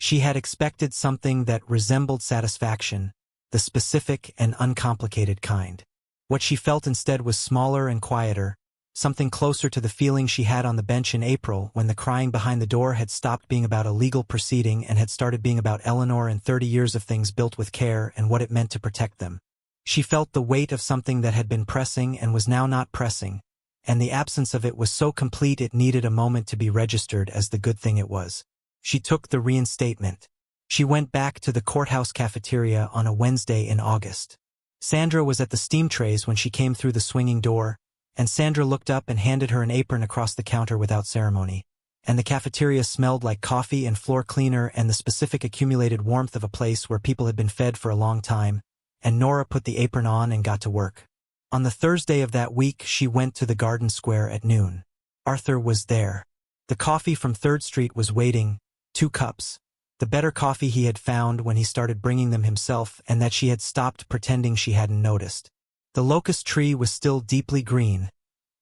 She had expected something that resembled satisfaction, the specific and uncomplicated kind. What she felt instead was smaller and quieter, something closer to the feeling she had on the bench in April when the crying behind the door had stopped being about a legal proceeding and had started being about Eleanor and 30 years of things built with care and what it meant to protect them. She felt the weight of something that had been pressing and was now not pressing, and the absence of it was so complete it needed a moment to be registered as the good thing it was. She took the reinstatement. She went back to the courthouse cafeteria on a Wednesday in August. Sandra was at the steam trays when she came through the swinging door, and Sandra looked up and handed her an apron across the counter without ceremony. And the cafeteria smelled like coffee and floor cleaner and the specific accumulated warmth of a place where people had been fed for a long time, and Nora put the apron on and got to work. On the Thursday of that week, she went to the garden square at noon. Arthur was there. The coffee from 3rd Street was waiting, 2 cups, the better coffee he had found when he started bringing them himself and that she had stopped pretending she hadn't noticed. The locust tree was still deeply green,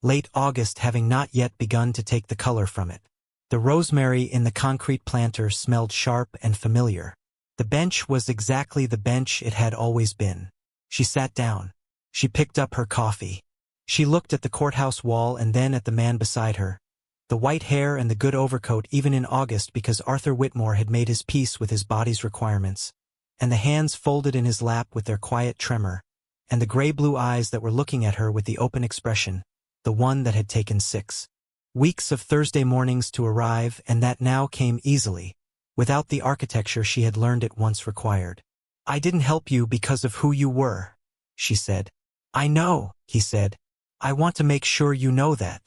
late August having not yet begun to take the color from it. The rosemary in the concrete planter smelled sharp and familiar. The bench was exactly the bench it had always been. She sat down. She picked up her coffee. She looked at the courthouse wall and then at the man beside her. The white hair and the good overcoat even in August because Arthur Whitmore had made his peace with his body's requirements, and the hands folded in his lap with their quiet tremor, and the gray-blue eyes that were looking at her with the open expression, the one that had taken 6 weeks of Thursday mornings to arrive and that now came easily, without the architecture she had learned it once required. "I didn't help you because of who you were," she said. "I know," he said. "I want to make sure you know that."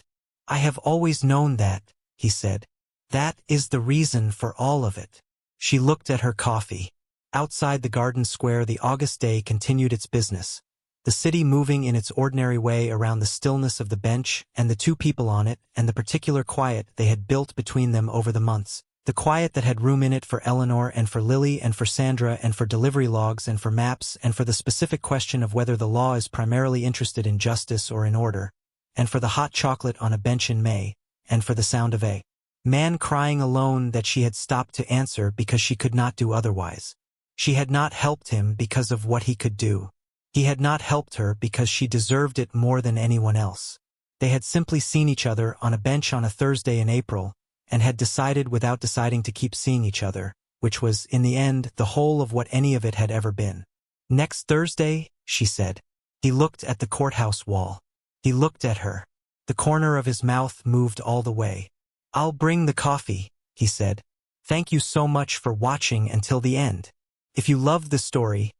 "I have always known that," he said. "That is the reason for all of it." She looked at her coffee. Outside the garden square the August day continued its business. the city moving in its ordinary way around the stillness of the bench and the two people on it and the particular quiet they had built between them over the months. The quiet that had room in it for Eleanor and for Lily and for Sandra and for delivery logs and for maps and for the specific question of whether the law is primarily interested in justice or in order, and for the hot chocolate on a bench in May, and for the sound of a man crying alone that she had stopped to answer because she could not do otherwise. She had not helped him because of what he could do. He had not helped her because she deserved it more than anyone else. They had simply seen each other on a bench on a Thursday in April, and had decided without deciding to keep seeing each other, which was, in the end, the whole of what any of it had ever been. "Next Thursday," she said. He looked at the courthouse wall. He looked at her. The corner of his mouth moved all the way. "I'll bring the coffee," he said. "Thank you so much for watching until the end. If you loved the story,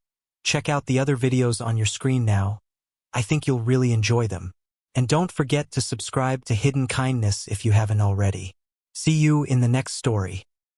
check out the other videos on your screen now. I think you'll really enjoy them. And don't forget to subscribe to Hidden Kindness if you haven't already. See you in the next story.